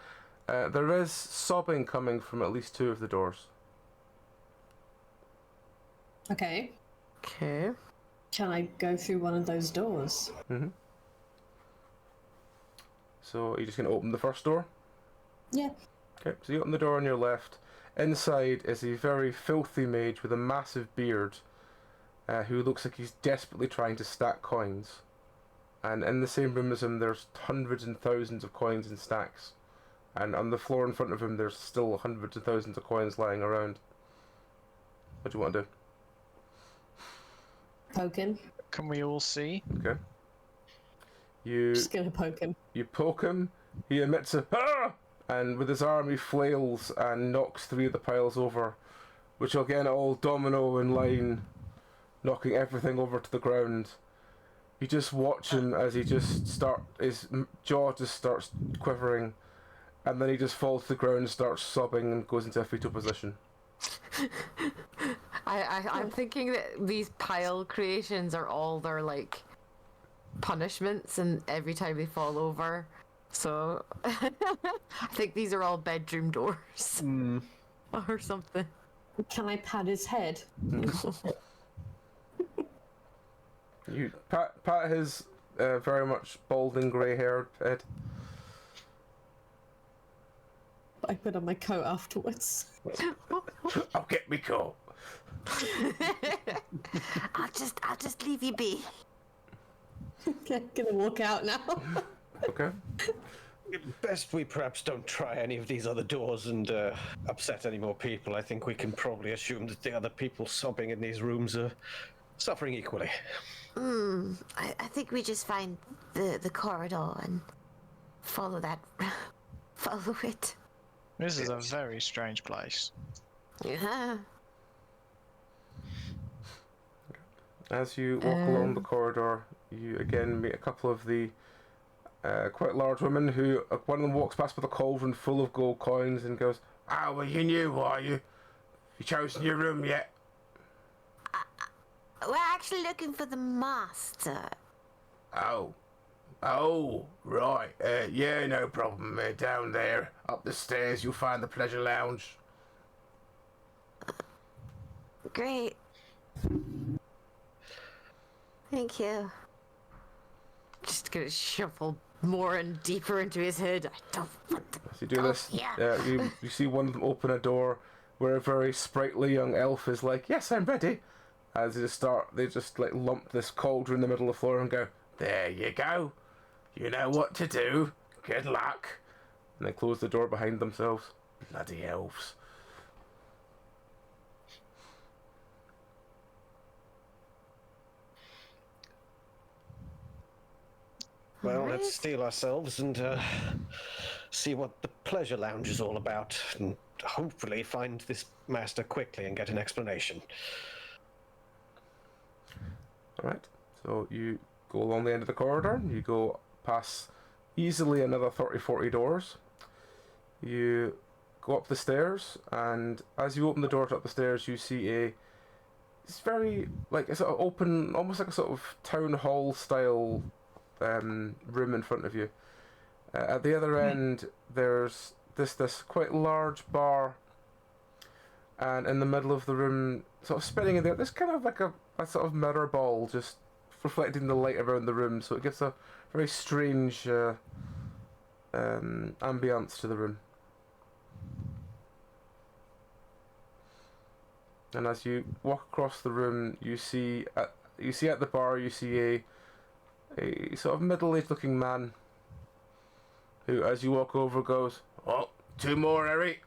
There is sobbing coming from at least 2 of the doors. Okay. Okay. Can I go through one of those doors? So are you just going to open the first door? Yeah. Okay, so you open the door on your left. Inside is a very filthy mage with a massive beard, who looks like he's desperately trying to stack coins. And in the same room as him, there's hundreds and thousands of coins in stacks. And on the floor in front of him, there's still hundreds of thousands of coins lying around. What do you want to do? Poke him. Can we all see? Okay. You Just gonna poke him. you poke him. He emits a "Ah!" and with his arm he flails and knocks 3 of the piles over, which will again all domino in line, knocking everything over to the ground. You just watch him as he his jaw just starts quivering, and then he just falls to the ground, starts sobbing, and goes into a fetal position. I'm thinking that these pile creations are all their like punishments, and every time they fall over. So I think these are all bedroom doors. Or something. Can I pat his head? You pat his very much bald and grey-haired head. I put on my coat afterwards. I'll get me coat. I'll just leave you be. Okay, gonna walk out now. Okay. Best we perhaps don't try any of these other doors and upset any more people. I think we can probably assume that the other people sobbing in these rooms are suffering equally. I think we just find the corridor and follow that. Follow it. This is a very strange place. Yeah. As you walk along the corridor, you again meet a couple of the quite large women who, one of them walks past with a cauldron full of gold coins and goes, "Ah, well, you knew, are you? You chosen your room yet?" We're actually looking for the master. Oh, right. Yeah, no problem. Down there, up the stairs, you'll find the pleasure lounge. Great. Thank you. Just gonna shuffle more and deeper into his head. I don't want to. As you do this, yeah. you see one of them open a door where a very sprightly young elf is like, "Yes, I'm ready." As they just like lump this cauldron in the middle of the floor and go, "There you go. You know what to do. Good luck." And they close the door behind themselves. Bloody elves. Well, let's steel ourselves and see what the pleasure lounge is all about, and hopefully find this master quickly and get an explanation. Alright, so you go along the end of the corridor, you go past easily another 30-40 doors. You go up the stairs, and as you open the door up the stairs, you see it's very, like, a sort of open, almost like a sort of town hall style room in front of you. At the other end, there's this quite large bar, and in the middle of the room, sort of spinning in there, there's kind of like a sort of mirror ball just reflecting the light around the room, so it gives a very strange ambience to the room. And as you walk across the room, you see at the bar, you see a sort of middle-aged looking man who, as you walk over, goes, "Oh, 2 more, Harry."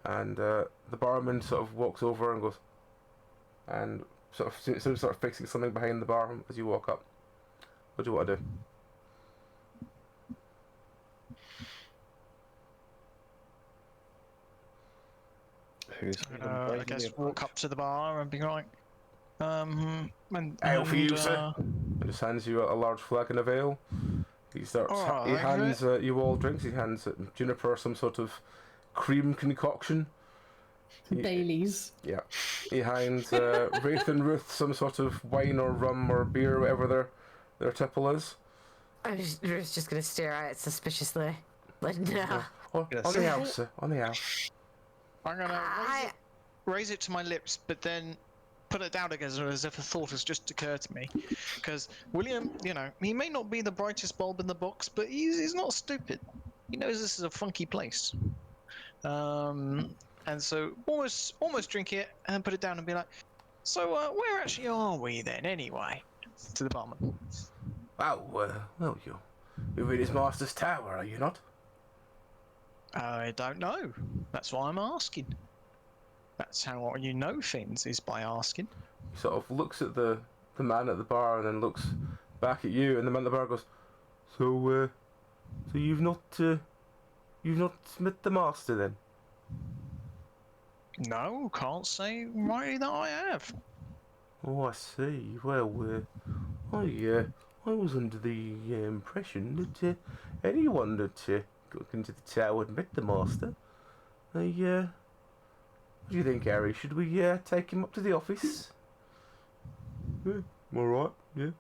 And the barman sort of walks over and goes, and sort of fixing something behind the bar as you walk up. What do you want to do? I guess walk up to the bar and be like, "Ale for you, sir." He just hands you a large flagon of ale. He starts. Oh, he hands you all drinks. He hands Juniper some sort of cream concoction. Baileys. Yeah. He hands Wraith and Ruth some sort of wine or rum or beer, whatever their tipple is. Ruth's just gonna stare at it suspiciously. Like, no. On the house, sir. On the house. I'm gonna raise it to my lips, but then put it down again as if a thought has just occurred to me. Because William, he may not be the brightest bulb in the box, but he's not stupid. He knows this is a funky place. And so almost drink it and then put it down and be like, "So where actually are we then, anyway?" To the barman. Oh, well, you're in his master's tower, are you not? I don't know. That's why I'm asking. That's how you know things, is by asking. He sort of looks at the man at the bar and then looks back at you, and the man at the bar goes, So you've not met the master then?" No, can't say right that I have. "Oh, I see. Well, I was under the impression that anyone that got into the tower had met the master. What do you think, Harry? Should we take him up to the office?" "Yeah, all right. Yeah."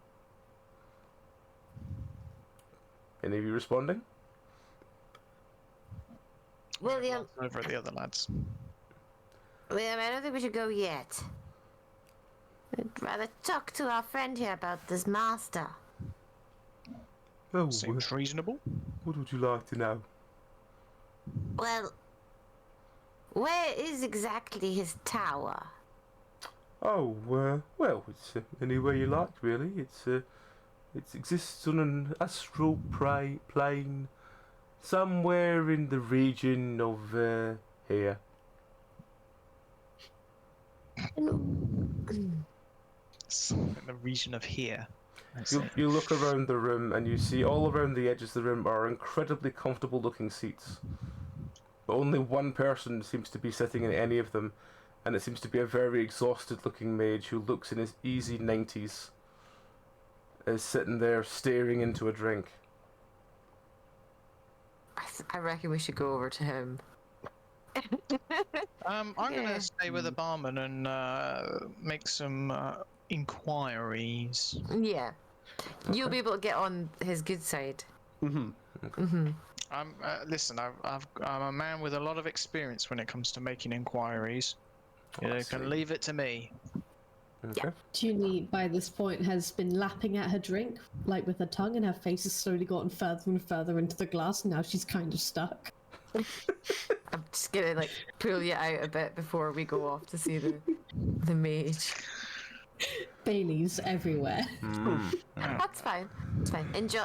Any of you responding? William, Over at the other lads. William, I don't think we should go yet. I'd rather talk to our friend here about this master. Oh, Seems reasonable. what would you like to know? Well, where is exactly his tower? Oh, well, it's anywhere you like, really. It exists on an astral plane somewhere in the region of here. In the region of here. I see. You look around the room and you see all around the edges of the room are incredibly comfortable looking seats. But only one person seems to be sitting in any of them, and it seems to be a very exhausted looking mage who looks in his easy 90s, is sitting there staring into a drink. I reckon we should go over to him. I'm gonna stay with the barman and make some inquiries. Yeah. You'll be able to get on his good side. Listen, I'm a man with a lot of experience when it comes to making inquiries. I You see. can leave it to me. Okay. Junie, by this point, has been lapping at her drink, like with her tongue, and her face has slowly gotten further and further into the glass, and now she's kind of stuck. I'm just gonna like pull you out a bit before we go off to see the mage. Baileys everywhere. That's fine. It's fine. Enjoy.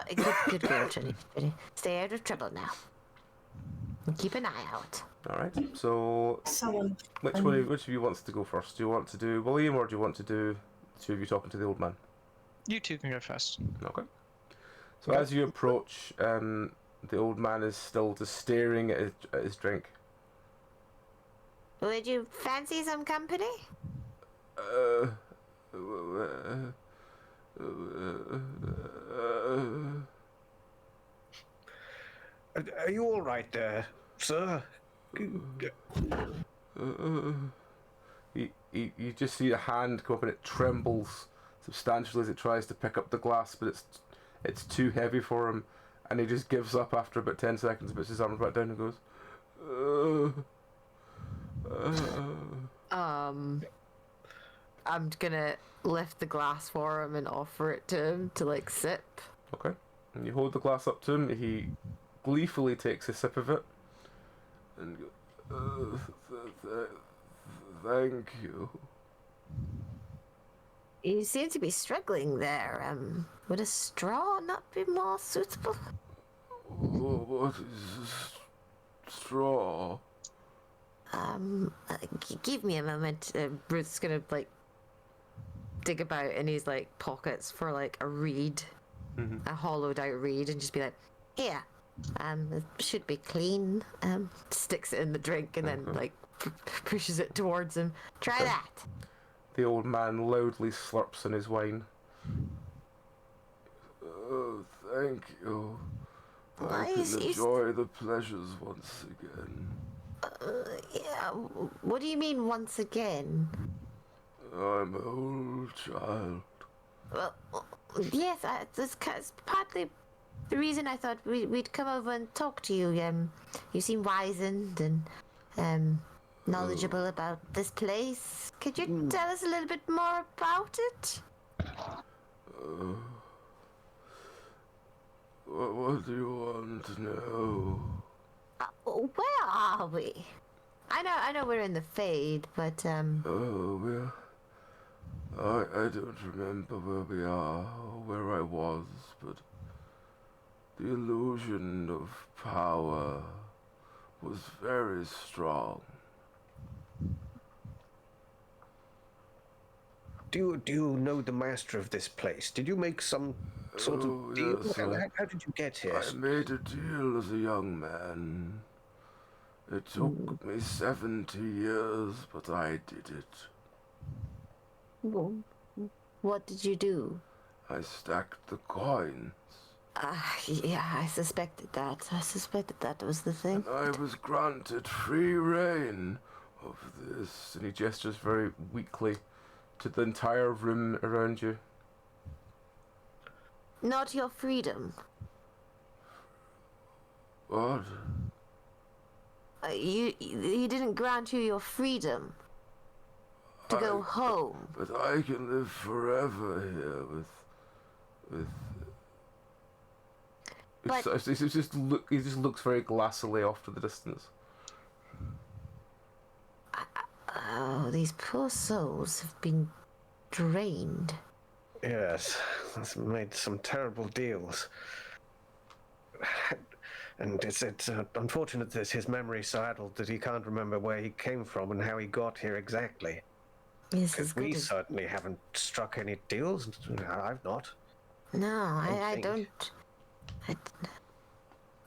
Good girl, Jenny. Stay out of trouble now. And keep an eye out. Alright, so Someone. which of you wants to go first? Do you want to do William or do you want to do the two of you talking to the old man? You two can go first. Okay. So as you approach, the old man is still just staring at his drink. Would you fancy some company? Are you all right there, sir? You just see a hand come up and it trembles substantially as it tries to pick up the glass, but it's too heavy for him, and he just gives up after about 10 seconds, puts his arms back down and goes, I'm gonna lift the glass for him and offer it to him to like sip. Okay. And you hold the glass up to him, he gleefully takes a sip of it, and goes, thank you. You seem to be struggling there. Would a straw not be more suitable? What is straw? Give me a moment. Ruth's gonna like dig about in his like pockets for like a reed, a hollowed out reed, and just be like, Here. It should be clean. sticks it in the drink and then like pushes it towards him. Try that. The old man loudly slurps in his wine. Oh, thank you. Why I is can he enjoy the pleasures once again. Yeah. What do you mean once again? I'm an old child. Well, yes, that's partly the reason I thought we'd come over and talk to you. You seem wizened and knowledgeable about this place. Could you tell us a little bit more about it? What do you want to know? Where are we? I know we're in the Fade, but Oh, I don't remember where we are or where I was, but the illusion of power was very strong. Do you know the master of this place? Did you make some sort Oh, of deal? yes, How did you get here? I made a deal as a young man. It took me 70 years, but I did it. what did you do? I stacked the coins. Yeah, I suspected that. I suspected that was the thing. I was granted free reign of this. And he gestures very weakly to the entire room around you. Not your freedom. What? He didn't grant you your freedom to go home. But I can live forever here with. But- He just looks very glassily off to the distance. Oh, these poor souls have been drained. Yes, he's made some terrible deals. And it's unfortunate that his memory's so addled that he can't remember where he came from and how he got here exactly. Yes, Because we certainly haven't struck any deals. I've not. No, I think. don't.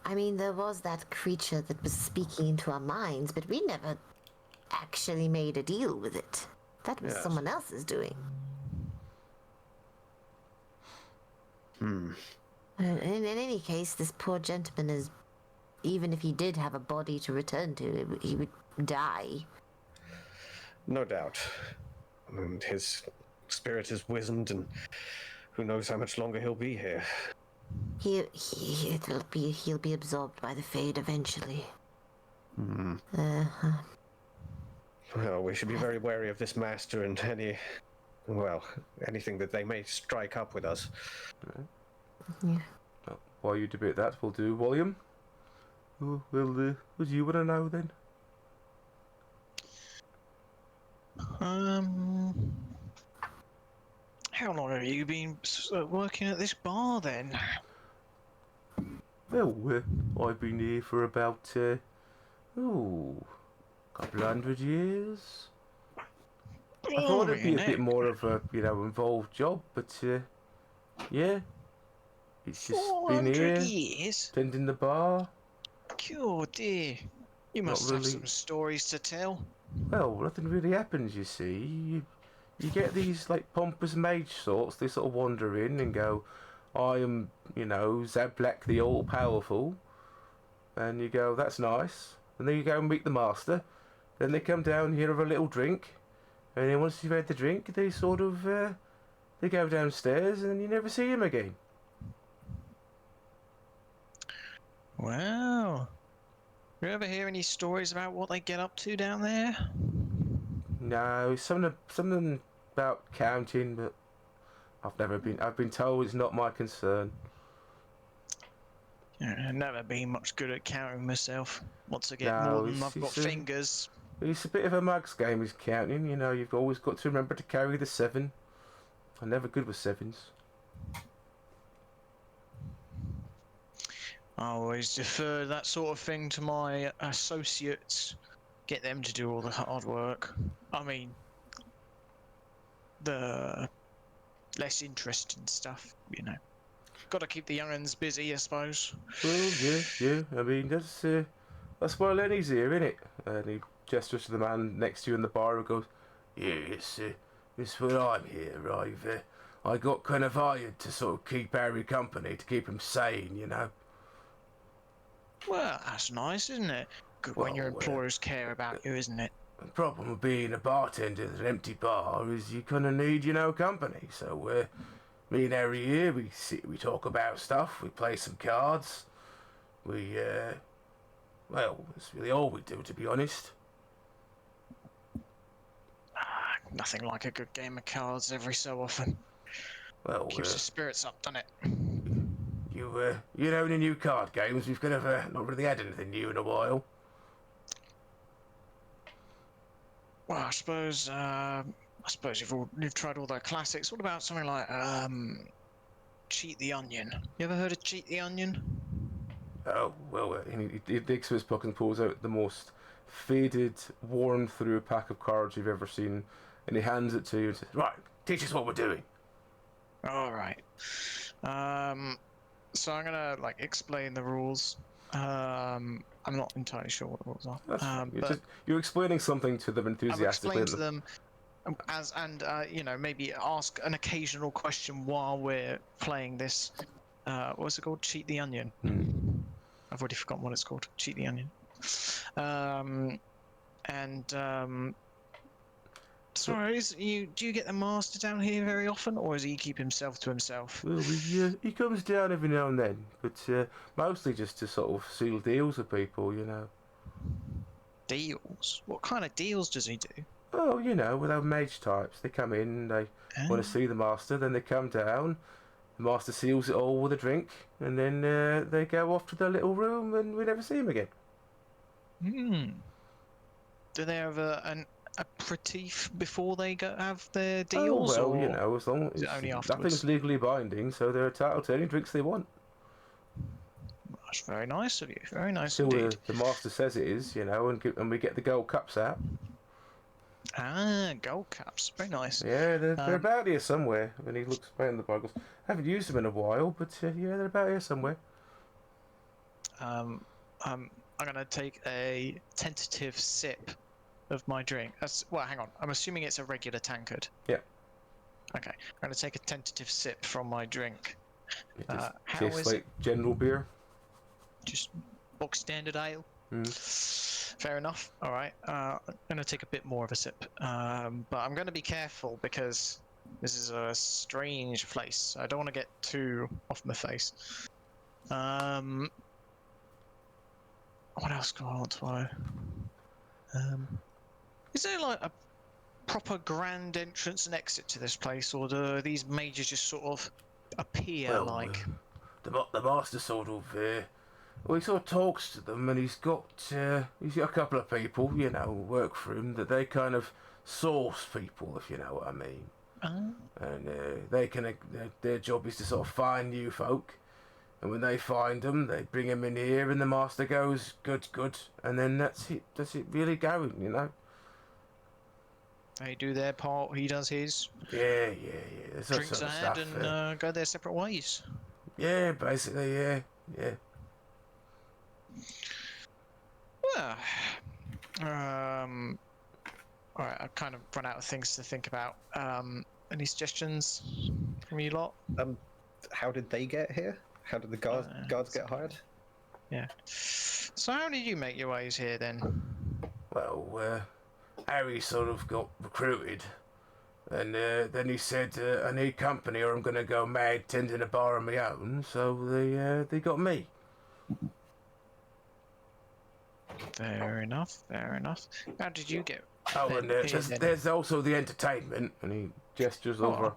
I mean, there was that creature that was speaking into our minds, but we never actually made a deal with it. That was Yes. someone else's doing. In any case, this poor gentleman is. Even if he did have a body to return to, he would die. No doubt. And his spirit is wizened, and who knows how much longer he'll be here. He'll be absorbed by the Fade eventually. Well, we should be very wary of this master and anything that they may strike up with us. Yeah. Well, while you debate that, we'll do William. What do you want to know then? How long have you been working at this bar then? Well, I've been here for about, couple 100 years. I thought it'd be a bit more of a, involved job, but, yeah. It's just been 400 here, years? tending the bar. Oh dear. You must have really. some stories to tell. Well, nothing really happens, you see. You get these, pompous mage sorts, they sort of wander in and go, I am, Zablek the All-Powerful. And you go, that's nice. And then you go and meet the master. Then they come down here with a little drink. And then once you've had the drink, they sort of, they go downstairs and you never see him again. Wow. You ever hear any stories about what they get up to down there? No, something about counting, but I've been told it's not my concern. Yeah, I've never been much good at counting myself. Once I get No, more than it's- I've got it's a- fingers. It's a bit of a mug's game, is counting. You've always got to remember to carry the 7. I'm never good with 7s. I always defer that sort of thing to my associates. Get them to do all the hard work. I mean, the less interesting stuff, Got to keep the young'uns busy, I suppose. Well, yeah. I mean, that's why Lenny's here, isn't it? And he gestures to the man next to you in the bar and goes, "Yes, it's what I'm here. I got kind of hired to sort of keep Harry company, to keep him sane, Well, that's nice, isn't it? Good when your Well, employers care about you, isn't it? The problem with being a bartender at an empty bar is you kind of need, company. So, me and Harry here, we sit, we talk about stuff, we play some cards. That's really all we do, to be honest. Nothing like a good game of cards every so often. Well, Keeps the spirits up, doesn't it? you know, any new card games? We've kind of not really had anything new in a while. Well, I suppose you've tried all the classics. What about something like Cheat the Onion? You ever heard of Cheat the Onion? Oh, well, he digs through his pocket and pulls out the most faded, worn through pack of cards you've ever seen, and he hands it to you and says, "Right, teach us what we're doing." All right. So I'm gonna explain the rules. I'm not entirely sure what the rules are. That's fine. But You're explaining something to them I'll enthusiastically. explain to them maybe ask an occasional question while we're playing this. What's it called? Cheat the Onion. I've already forgotten what it's called. Cheat the Onion. Sorry, do you get the master down here very often, or does he keep himself to himself? Well, he comes down every now and then, but mostly just to sort of seal deals with people, Deals? What kind of deals does he do? Oh, you know, with our mage types, they come in, they want to see the master, then they come down. The master seals it all with a drink, and then they go off to their little room, and we never see them again. Do they have an aperitif before they go have their Oh deals? well, or you know, as long is as it only nothing's afterwards? legally binding, so they're entitled to any drinks they want. That's very nice of you. Very nice Till indeed. the master says it is, you know, and we get the gold cups out. Ah, gold caps. Very nice. Yeah, they're about here somewhere. And he looks around the bar and goes, I haven't used them in a while, but yeah, they're about here somewhere. I'm gonna take a tentative sip of my drink. Well, hang on. I'm assuming it's a regular tankard. Yeah. Okay. I'm gonna take a tentative sip from my drink. It just How tastes is like general beer. Just box standard ale. Mm. Fair enough. All right. I'm gonna take a bit more of a sip, but I'm gonna be careful because this is a strange place. I don't want to get too off my face. What else do I want to know? Is there like a proper grand entrance and exit to this place, or do these mages just sort of appear like? The master sort of well, he sort of talks to them, and he's got a couple of people, you know, work for him, that they kind of source people, if you know what I mean. And they can their job is to sort of find new folk, and when they find them, they bring them in here, and the master goes, good, and then that's it really going, you know. They do their part, he does his. Yeah. There's that Drinks sort of ahead stuff. and go their separate ways. Yeah, basically, yeah. Well, all right. I've kind of run out of things to think about. Any suggestions from you lot? How did they get here? How did the guards get hired? Yeah. So how did you make your ways here then? Well, Harry sort of got recruited, and then he said, I need company or I'm going to go mad tending a bar on my own, so they got me. Fair enough. How did you get? Oh, and there's also the entertainment, and he gestures over,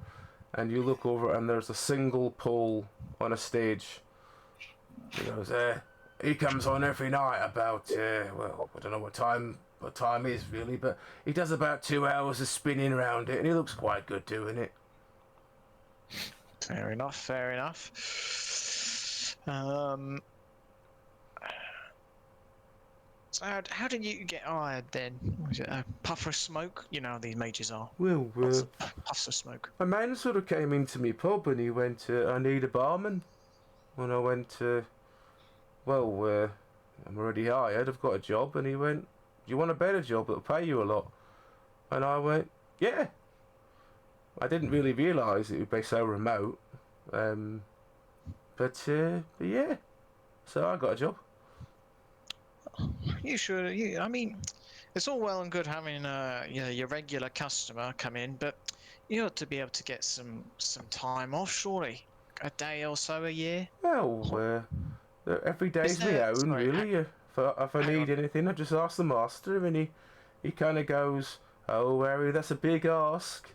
and you look over, and there's a single pole on a stage. He goes, he comes on every night about, well, I don't know what time is really, but he does about 2 hours of spinning around it, and he looks quite good doing it. Fair enough. So how did you get hired then? Was it a puff of smoke? You know how these mages are. Well, Puffs of smoke. a man sort of came into me pub, and he went, I need a barman. And I went, well, I'm already hired, I've got a job. And he went, do you want a better job that'll pay you a lot? And I went, yeah. I didn't really realise it would be so remote. But yeah. So I got a job. You should. I mean, it's all well and good having your regular customer come in, but you ought to be able to get some time off, surely. A day or so a year. Well, every day's my own, really. If I need anything, I just ask the master, and he kind of goes, oh, Harry, that's a big ask.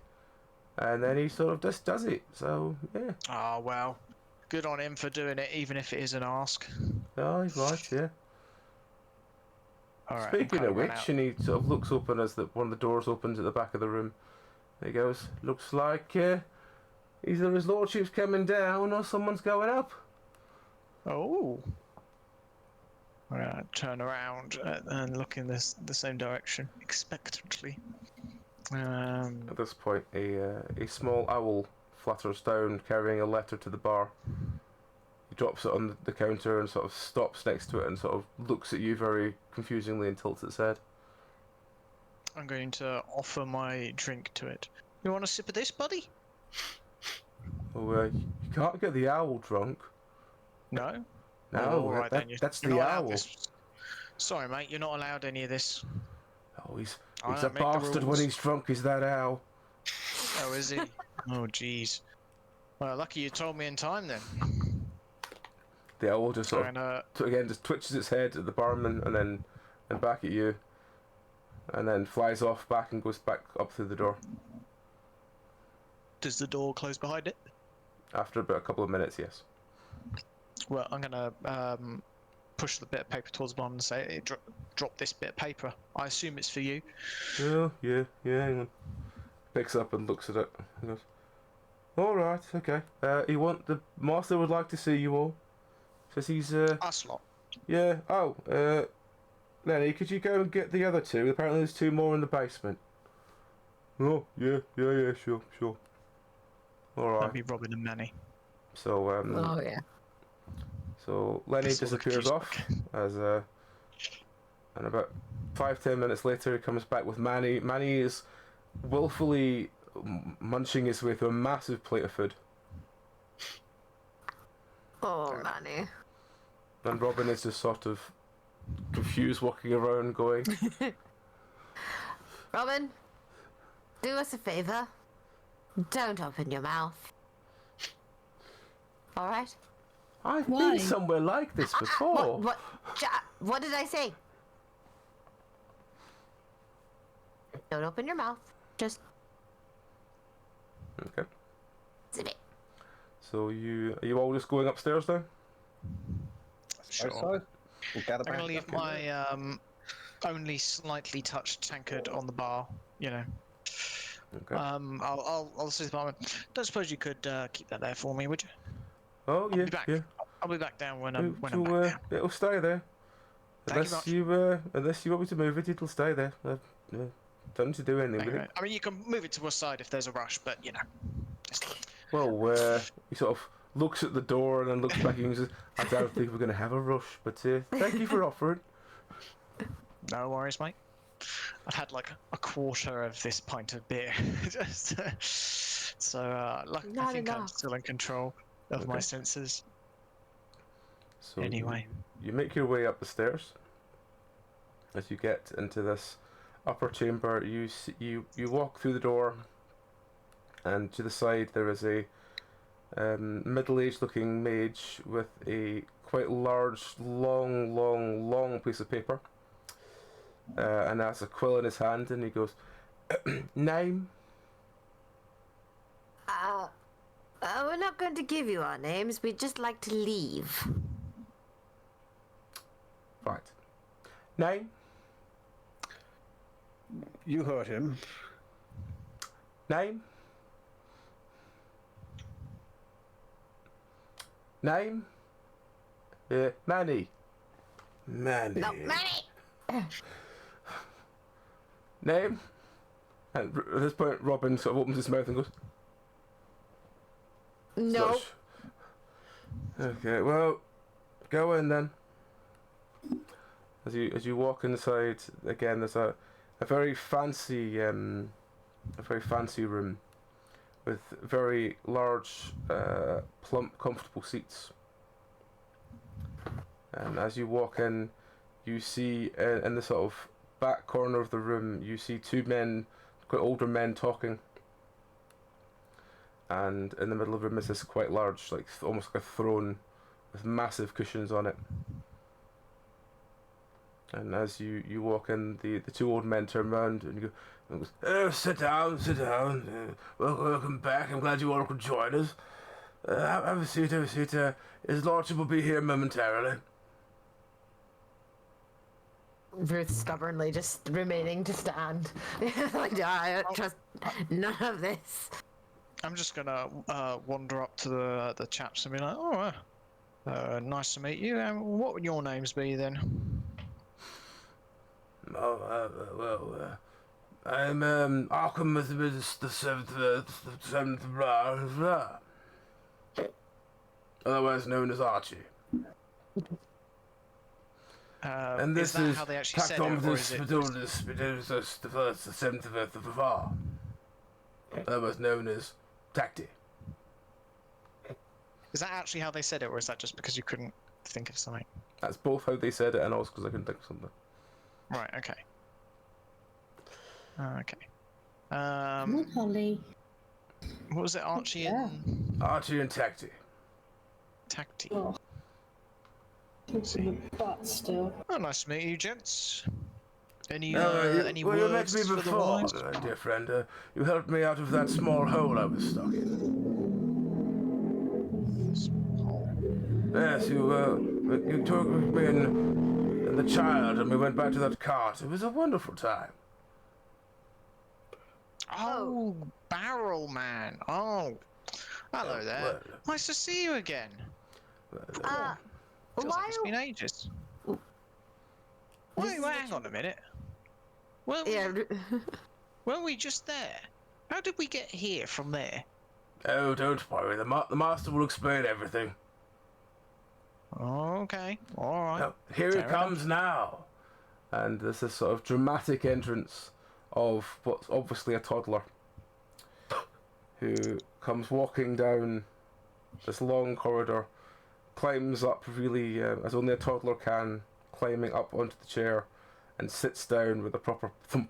And then he sort of just does it, so, yeah. Ah, well, good on him for doing it, even if it is an ask. Oh, he's right, yeah. All right, Speaking of which, and he sort of looks up, and as one of the doors opens at the back of the room, he goes, looks like either his lordship's coming down or someone's going up. Oh. All right, turn around and look in the same direction, expectantly. At this point, a small owl flutters down, carrying a letter to the bar. He drops it on the counter and sort of stops next to it and sort of looks at you very confusingly and tilts its head. I'm going to offer my drink to it. You want a sip of this, buddy? Oh, you can't get the owl drunk. No? No, all right, then that's you're the not allowed owl. this. Sorry, mate, you're not allowed any of this. Oh, he's I a don't make the bastard when rules. he's drunk, is that owl? Oh, is he? Oh, jeez. Well, lucky you told me in time then. The owl just sort And, of, again, just twitches its head at the barman and then back at you. and then flies off back and goes back up through the door. Does the door close behind it? After about a couple of minutes, yes. Well, I'm gonna push the bit of paper towards the bottom and say, hey, drop this bit of paper. I assume it's for you. Oh, yeah, hang on. Picks up and looks at it. He goes, all right, okay. The master would like to see you all. Says he's, Us lot. yeah, Lenny, could you go and get the other two? Apparently there's 2 more in the basement. Oh, yeah, sure. All right. That'd be Robin and Manny. So, Oh yeah. So Lenny That's all the disappears confused off and about 5-10 minutes later he comes back with Manny. Manny is willfully munching his way through a massive plate of food. Oh, Manny. And Robin is just sort of confused, walking around going, Robin, do us a favor. Don't open your mouth. Alright? I've Why? been somewhere like this before. What did I say? Don't open your mouth. Just Okay. zip it. So are you all just going upstairs now? Sure. So, we'll gather I'm gonna back leave up in- my only slightly touched tankard on the bar. You know. Okay. I'll say to the barman. Don't suppose you could keep that there for me, would you? Oh I'll yeah, be back. yeah. I'll be back down when I'm back It'll, down. it'll stay there. Thank you Unless you want me to move it, it'll stay there. Don't need to do anything with Anyway, it. I mean, you can move it to one side if there's a rush, but you know. Just, Well, he sort of looks at the door and then looks back and says, I don't think we're going to have a rush, but thank you for offering. no worries, mate. I've had like a quarter of this pint of beer, so I Not think I'm enough. still in control of my Okay. senses. So Anyway. you make your way up the stairs. As you get into this upper chamber, you walk through the door, and to the side there is a middle-aged looking mage with a quite large, long piece of paper, and has a quill in his hand, and he goes, name? We're not going to give you our names. We'd just like to leave. Right. Name? You heard him. Name? Name? Manny. Manny. No, Manny! Name? And at this point, Robin sort of opens his mouth and goes, No. "Slush." Okay, well, go in then. As you walk inside, again, there's a very fancy room with very large, plump, comfortable seats. And as you walk in, you see in the sort of back corner of the room, you see 2 men, quite older men, talking. And in the middle of the room is this quite large, like almost like a throne with massive cushions on it. And as you walk in, the 2 old men turn around and you go, "Oh, sit down. Welcome back. I'm glad you all could join us. Have a seat. His lordship will be here momentarily." Ruth stubbornly just remaining to stand. Like, I don't trust none of this. I'm just gonna wander up to the chaps and be like, "Oh, nice to meet you. What would your names be then?" Oh, I'm Arkham with the seventh blah, otherwise known as Archie. And this is that is how they actually said it, or is it? the seventh of the Var, otherwise known as Tacti. Is that actually how they said it, or is that just because you couldn't think of something? That's both how they said it and also because I couldn't think of something. Right. Okay. Okay. Come on, Holly. What was it, Archie Yeah. and Archie and Tacti. Tacti? Oh. Kick in the butt still. Oh, nice to meet you, gents. Any You met words me for the before, wise? dear friend. You helped me out of that small hole I was stuck in. Yes, you took me and the child, and we went back to that cart. It was a wonderful time. Oh, Barrel Man. Oh, hello there. Well, Nice to see you again. Feels like it's been ages. Wait, hang on a minute. Weren't we just there? How did we get here from there? Oh, don't worry. The master will explain everything. Okay, all right. Now, here Fair it comes now. And there's this sort of dramatic entrance of what's obviously a toddler who comes walking down this long corridor, climbs up really as only a toddler can, climbing up onto the chair, and sits down with a proper thump.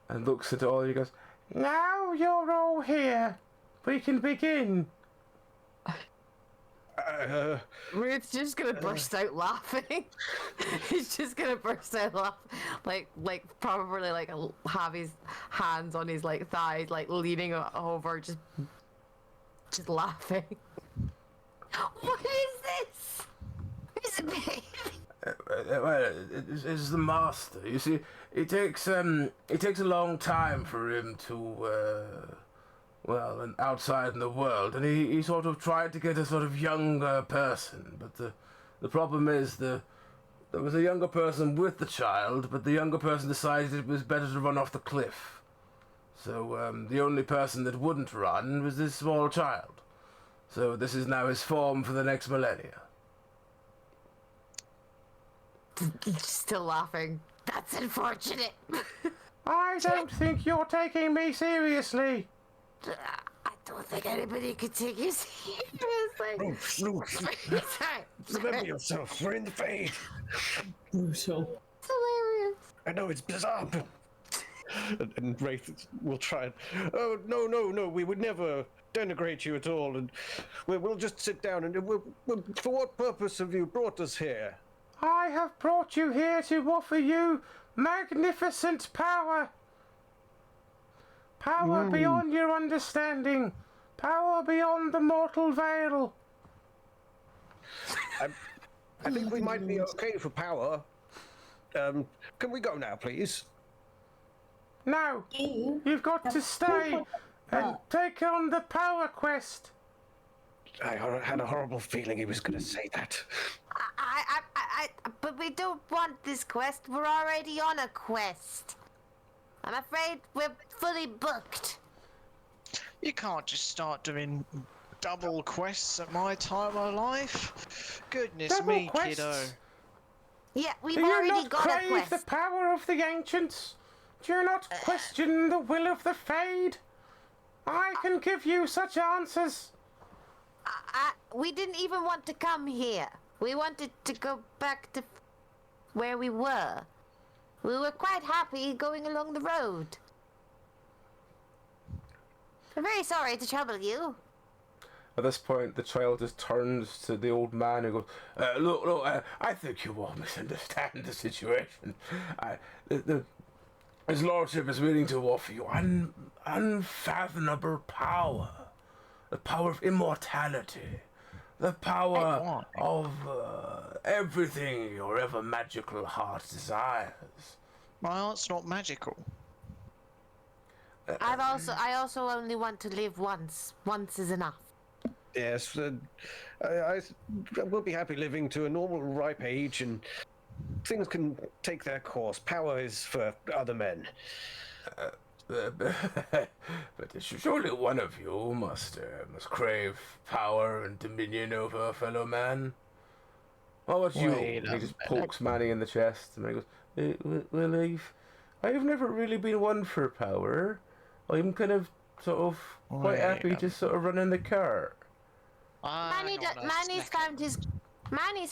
And looks at all of you guys. Now you're all here. We can begin. Ruth's just gonna burst out laughing. He's just gonna burst out laughing, like probably like have his hands on his like thighs, like leaning over, just laughing. What is this? Who's a baby? Well, it's the master. You see, it takes a long time for him to and outside in the world, and he sort of tried to get a sort of younger person, but the problem is there was a younger person with the child, but the younger person decided it was better to run off the cliff. So the only person that wouldn't run was this small child. So this is now his form for the next millennia. Still laughing. That's unfortunate. I don't think you're taking me seriously. I don't think anybody could take you seriously. Ruth, remember yourself. We're in the fade. Brutal. It's hilarious. I know it's bizarre, but... And Wraith will try and... Oh, no, we would never denigrate you at all, and we'll just sit down and... For what purpose have you brought us here? I have brought you here to offer you magnificent power. Power beyond your understanding. Power beyond the mortal veil. I think we might be okay for power. Can we go now, please? No, you've got to stay and take on the power quest. I had a horrible feeling he was going to say that. But we don't want this quest. We're already on a quest. I'm afraid we're fully booked. You can't just start doing double quests at my time of life. Goodness Double me, quests? kiddo. Yeah, we've Do you already not got a crave quest. the power of the ancients? Do you not question the will of the Fade? I can give you such answers. We didn't even want to come here. We wanted to go back to where we were. We were quite happy going along the road. I'm very sorry to trouble you. At this point, the child just turns to the old man and goes, Look, I think you all misunderstand the situation. His lordship is willing to offer you unfathomable power. The power of immortality. The power of everything your ever magical heart desires. My heart's not magical. I also only want to live once. Once is enough. Yes, I will be happy living to a normal ripe age, and things can take their course. Power is for other men. But surely one of you must crave power and dominion over a fellow man. How about you? Wait a He just minute. pokes Manny in the chest and he goes, well, I've never really been one for power. I'm kind of sort of quite Wait happy a just sort of running the car. Manny's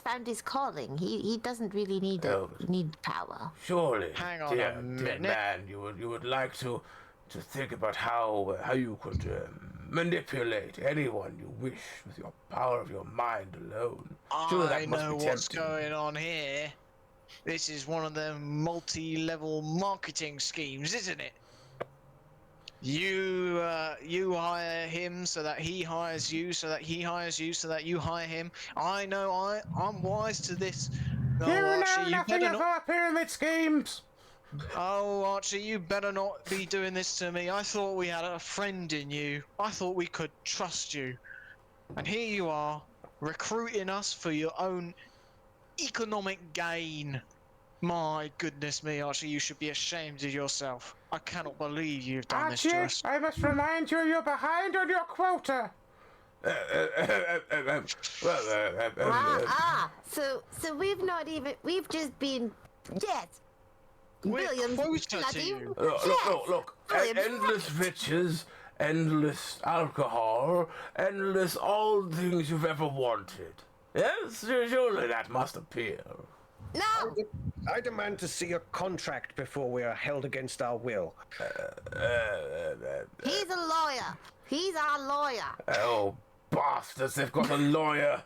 found his calling. He doesn't really need power. Surely, Hang on dear a minute. man, you would like to think about how you could manipulate anyone you wish with your power of your mind alone. Sure, I that must know be what's tempting. going on here. This is one of them multi-level marketing schemes, isn't it? You hire him so that he hires you, so that he hires you, so that you hire him. I know I'm wise to this. No, You Archie, know you nothing better of not. our pyramid schemes. Oh, Archie, you better not be doing this to me. I thought we had a friend in you. I thought we could trust you. And here you are, recruiting us for your own economic gain. My goodness me, Archie, you should be ashamed of yourself. I cannot believe you've done this to Archie, us. I must remind you, you're behind on your quota. So we've just been, yes, We're Williams, closer to bloody- you. Look. Williams, Endless riches, endless alcohol, endless all the things you've ever wanted. Yes, surely that must appear. No, I demand to see a contract before we are held against our will. he's a lawyer. He's our lawyer. Oh, bastards, they've got a lawyer.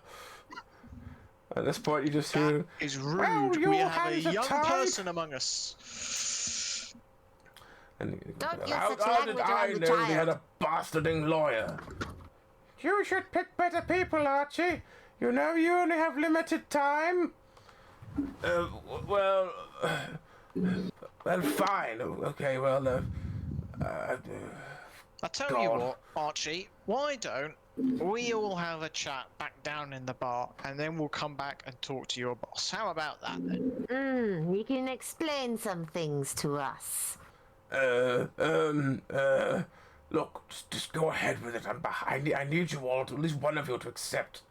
At this point, you just hear... Is rude. Well, your we have a hands are young tied. person among us. And, Don't use how such how did language I around the know they had child. a bastarding lawyer? You should pick better people, Archie. You know you only have limited time. Well, fine. Okay, well, I tell you God. what, Archie, why don't we all have a chat back down in the bar, and then we'll come back and talk to your boss. How about that then? You can explain some things to us. look, just go ahead with it. I need you all to, at least one of you to accept.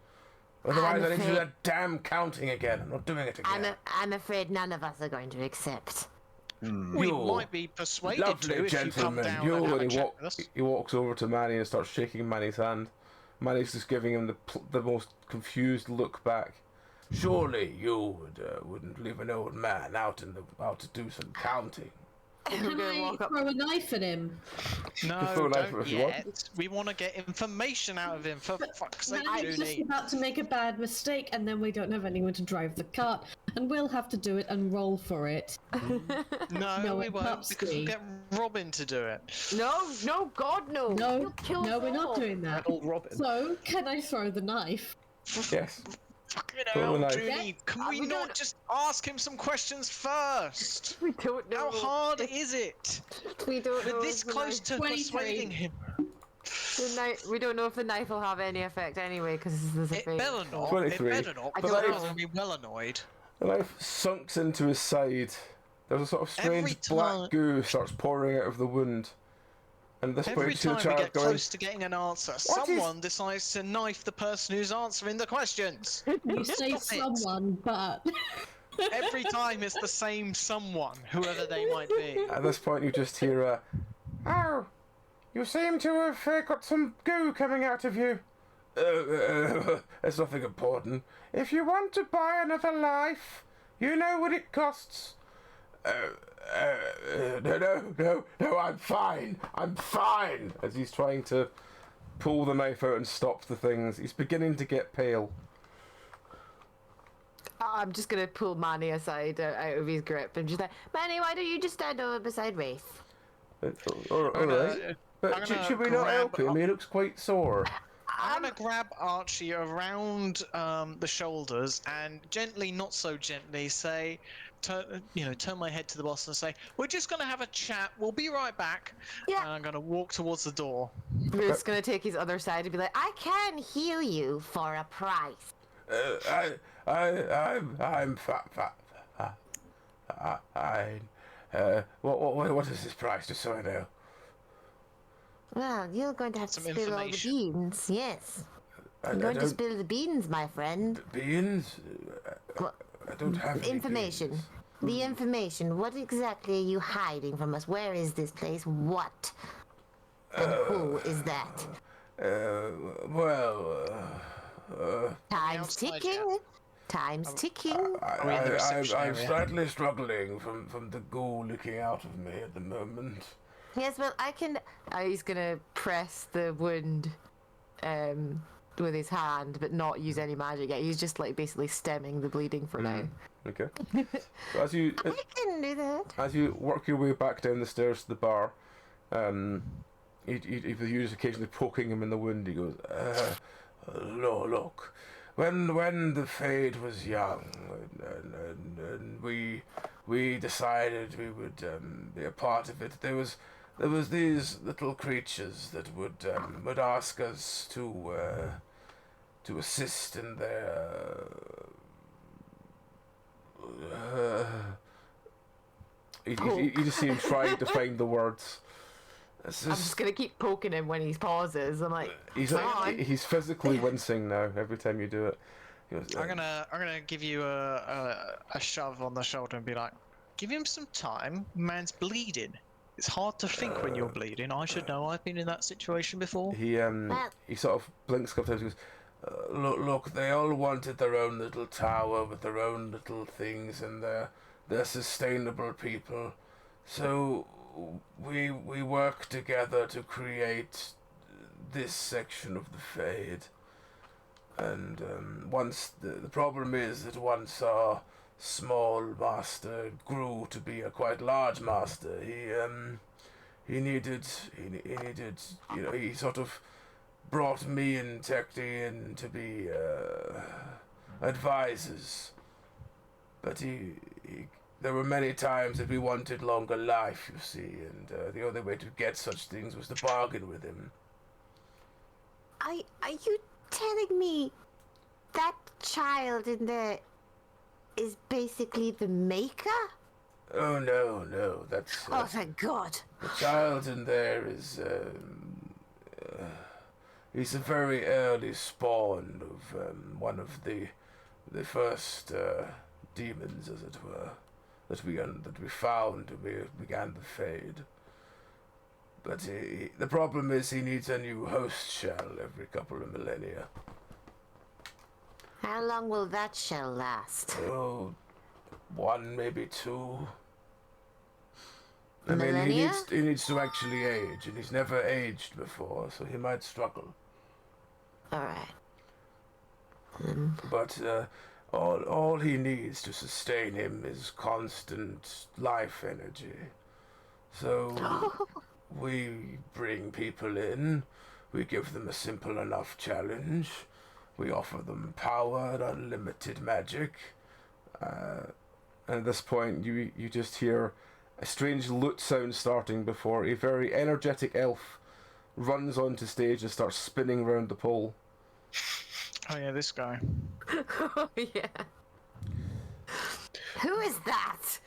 Otherwise, I need to do afraid- that damn counting again. I'm not doing it again. I'm afraid none of us are going to accept. We You might be persuaded Lovely to if you come gentleman. down You and have a and chat with us. he walks over to Manny and starts shaking Manny's hand. Manny's just giving him the most confused look back. Surely you wouldn't leave an old man out to do some counting. Can I throw a knife at him? No, throw a knife don't if you want. yet. We want to get information out of him, for fuck's sake, I'm just Junie. about to make a bad mistake, and then we don't have anyone to drive the cart, and we'll have to do it and roll for it. No, No, we it won't, helps because me. we'll get Robin to do it. No, God, no. No, You'll kill no, us we're not all. doing that. Old Robin. So, can I throw the knife? Yes. Fucking Throw hell, the knife. Junie, can we we not don't- just ask him some questions first? We don't know. How hard is it? We don't know. We're this if the close to 23. persuading him. we don't know if the knife will have any effect anyway, because this is a It fake. better not. 23. It better not, I because don't I'm know. going to be well annoyed. The knife sunks into his side. There's a sort of strange Every time- black goo starts pouring out of the wound. And at this point, Every you see the time we child get going, close to getting an answer, is- someone decides to knife the person who's answering the questions. You say Stop it. someone, but Every time it's the same someone, whoever they might be. At this point, you just hear a, "Oh, you seem to have got some goo coming out of you." It's nothing important. If you want to buy another life, you know what it costs. No, I'm fine. As he's trying to pull the knife out and stop the things, he's beginning to get pale. I'm just gonna pull Manny aside out of his grip and just like, Manny, why don't you just stand over beside Wraith? All right. But I'm gonna should we not help grab him? He looks quite sore. I'm gonna grab Archie around the shoulders and gently, not so gently, say, turn my head to the boss and say, "We're just gonna have a chat. We'll be right back." Yeah. And I'm gonna walk towards the door. Wraith's gonna take his other side and be like, I can heal you for a price. I'm fine. What is this price, just so I know? Well, you're going to have to Some spill all the information. beans, yes. I You're going to don't- spill the beans, my friend. Beans? Well, I don't have any information. beans. The information. What exactly are you hiding from us? Where is this place? What? And who is that? Time's outside ticking. Time's ticking. Are we in the reception I'm area? slightly struggling from the ghoul looking out of me at the moment. Yes, well, I can. He's gonna press the wound with his hand, but not use any magic yet. He's just like basically stemming the bleeding for now. Okay. So I can do that. as you work your way back down the stairs to the bar, with you just occasionally poking him in the wound, he goes, look, when the Fade was young, and we decided we would be a part of it, there was these little creatures that would ask us to assist in their you just see him trying to find the words. I'm just gonna keep poking him when he pauses. I'm like, he's physically wincing now every time you do it. He goes, I'm gonna give you a shove on the shoulder and be like, give him some time. Man's bleeding. It's hard to think when you're bleeding. I should know. I've been in that situation before. He sort of blinks a couple times. He goes, look, they all wanted their own little tower with their own little things, and they're sustainable people. So we work together to create this section of the Fade. And once the problem is that once our small master grew to be a quite large master, he needed he sort of brought me and Tekti in to be advisors. But there were many times that we wanted longer life, you see, and the only way to get such things was to bargain with him. Are you telling me that child in there is basically the maker? Oh no, that's Oh, thank God. the child in there is he's a very early spawn of one of the first demons, as it were, that we found when we began the Fade. But the problem is he needs a new host shell every couple of millennia. How long will that shell last? Oh, 1, maybe 2. I mean, Millennia? he needs to actually age, and he's never aged before, so he might struggle. Alright. But all he needs to sustain him is constant life energy. So we bring people in, we give them a simple enough challenge, we offer them power and unlimited magic. And at this point, you just hear a strange lute sound starting before a very energetic elf runs onto stage and starts spinning round the pole. Oh yeah, this guy. oh yeah. Who is that?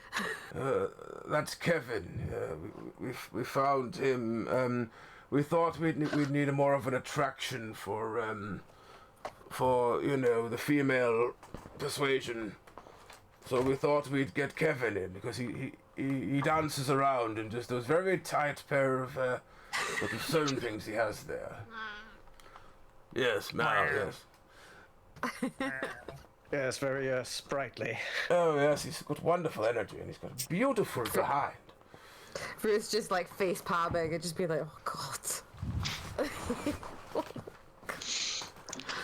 That's Kevin. We found him. We thought we'd need a more of an attraction for the female persuasion. So we thought we'd get Kevin in because he dances around in just those very tight pair of little sewn things he has there. Yes, now, yes. Yes, very sprightly. Oh yes, he's got wonderful energy and he's got a beautiful behind. Ruth's just like face palming and just be like, oh God.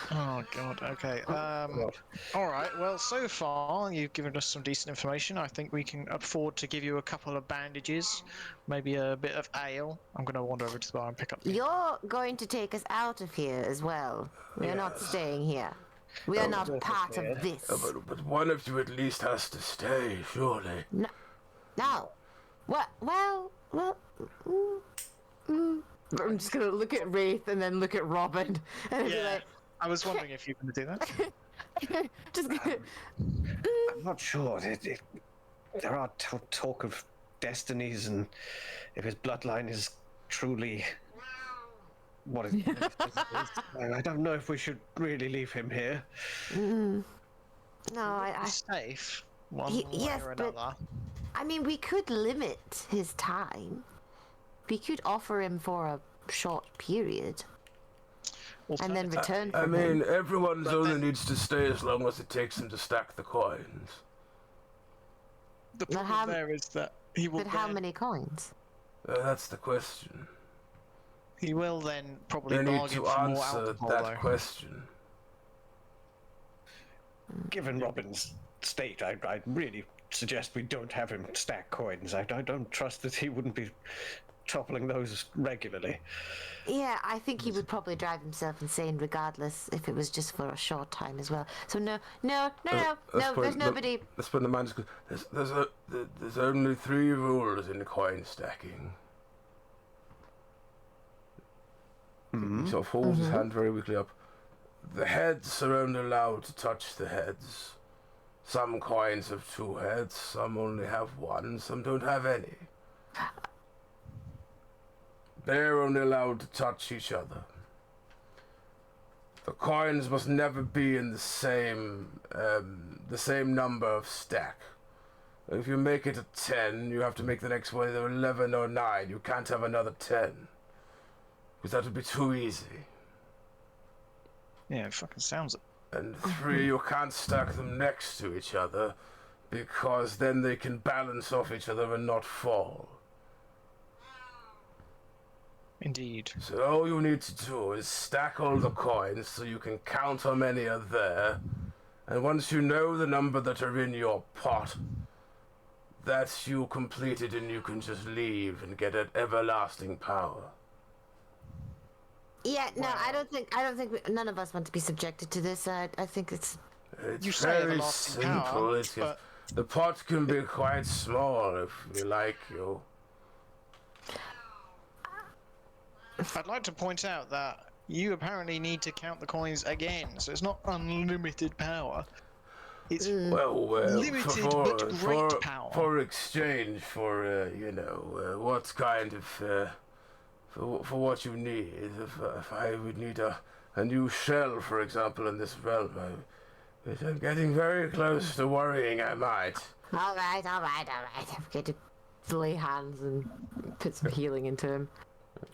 Oh god. Okay. All right. Well, so far you've given us some decent information. I think we can afford to give you a couple of bandages, maybe a bit of ale. I'm going to wander over to the bar and pick up. You're going to take us out of here as well. We're not staying here. We are not part of this. But one of you at least has to stay, surely. No. What? Well. I'm just gonna look at Wraith and then look at Robin and be Yeah. like, I was wondering if you were going to do that. just gonna, I'm not sure. There are talk of destinies, and if his bloodline is truly what it is, I don't know if we should really leave him here. No, I Safe. One yes, way or but- another. I mean, we could limit his time. We could offer him for a short period and then return I for mean, him. everyone's only needs to stay as long as it takes them to stack the coins. The But problem how- there is that he will. But how then- many coins? That's the question. He will then probably They need bargain to for more answer alcohol, that though. question. Given Robin's state, I really suggest we don't have him stack coins. I don't trust that he wouldn't be toppling those regularly. Yeah, I think he would probably drive himself insane regardless if it was just for a short time as well. So no, there's nobody. That's when the man just goes, there's only 3 rules in coin stacking. He sort of holds his hand very weakly up. The heads are only allowed to touch the heads. Some coins have 2 heads, some only have 1, some don't have any. They're only allowed to touch each other. The coins must never be in the same number of stack. If you make it a 10, you have to make the next one either 11 or 9. You can't have another 10. Because that would be too easy. Yeah, it fucking sounds it. And 3, you can't stack them next to each other, because then they can balance off each other and not fall. Indeed. So all you need to do is stack all the coins so you can count how many are there, and once you know the number that are in your pot, that's you completed and you can just leave and get an everlasting power. Yeah, no, I don't think none of us want to be subjected to this. I think it's You say very everlasting simple. power, It's but the pot can be quite small if you like. I'd like to point out that you apparently need to count the coins again, so it's not unlimited power. It's Well, limited but great power. For exchange for what kind of for what you need. If I would need a new shell, for example, in this realm, I'm getting very close to worrying I might. all right. I'm going to lay hands and put some healing into him.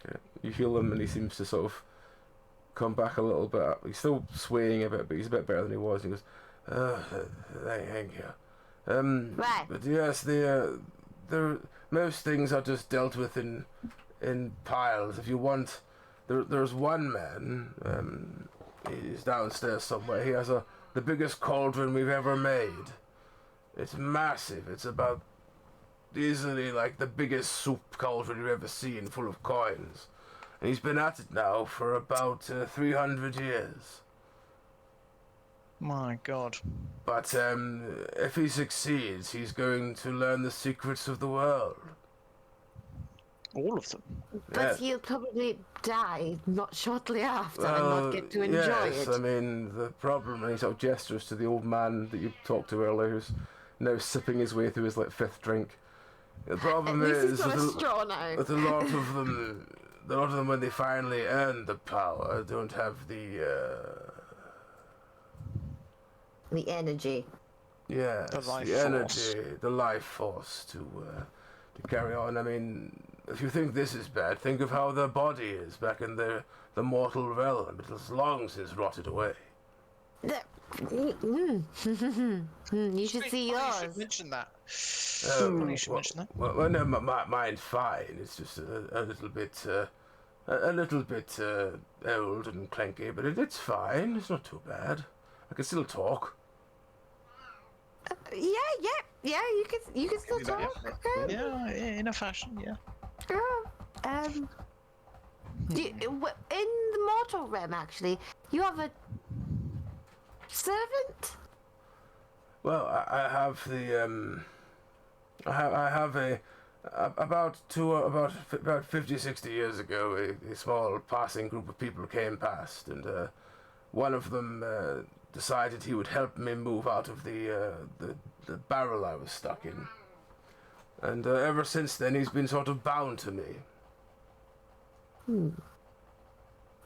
Okay. You heal him, and he seems to sort of come back a little bit. He's still swaying a bit, but he's a bit better than he was. And he goes, thank you. Right. But yes, most things are just dealt with in piles. If you want, there's one man. He's downstairs somewhere. He has the biggest cauldron we've ever made. It's massive. It's about easily like the biggest soup cauldron you've ever seen, full of coins. And he's been at it now for about 300 years. My God. But if he succeeds, he's going to learn the secrets of the world. All of them. But he'll probably die not shortly after and not get to enjoy yes, it. I mean, the problem, and he sort of gestures to the old man that you talked to earlier, who's now sipping his way through his 5th drink. The problem At least is he's got a straw now. that a lot of them, when they finally earn the power, don't have the energy. yes, The life the force. energy, the life force to carry on. I mean, if you think this is bad, think of how their body is back in the mortal realm. It has long since rotted away. You should see You yours. should mention that. Well, You should mention that. Well, no, mine's fine. It's just a little bit old and clanky, but it's fine. It's not too bad. I can still talk. Yeah. You can still talk. Okay. Yeah, in a fashion, yeah. In the mortal realm, actually, you have a servant. Well, I have about 50, 60 years ago, a small passing group of people came past, and one of them decided he would help me move out of the barrel I was stuck in. And ever since then, he's been sort of bound to me.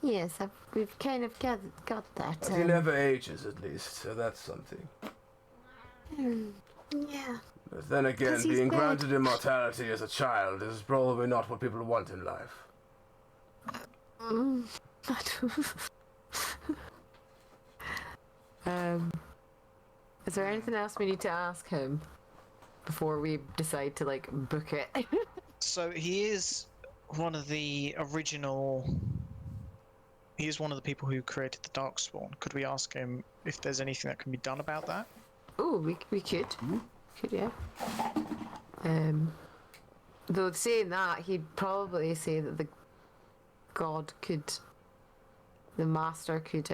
Yes, we've kind of got that. But he never ages, at least, so that's something. Yeah. But then again, 'Cause he's being dead. granted immortality as a child is probably not what people want in life. Is there anything else we need to ask him before we decide to book it? So he is one of the original. He is one of the people who created the Darkspawn. Could we ask him if there's anything that can be done about that? Oh, we could. Could, yeah. Though saying that, he'd probably say that the master could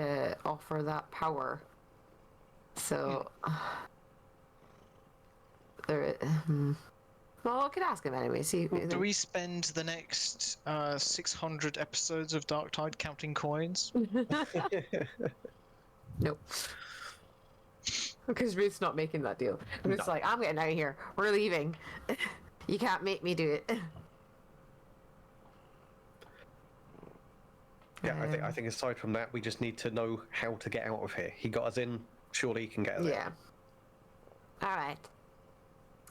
offer that power. So, there. Well, I could ask him anyway. See. Well, do we spend the next 600 episodes of Dark Tide counting coins? Nope. Because Ruth's not making that deal. Ruth's like, I'm getting out of here. We're leaving. You can't make me do it. Yeah, I think aside from that, we just need to know how to get out of here. He got us in. Surely he can get us out. Yeah. All right.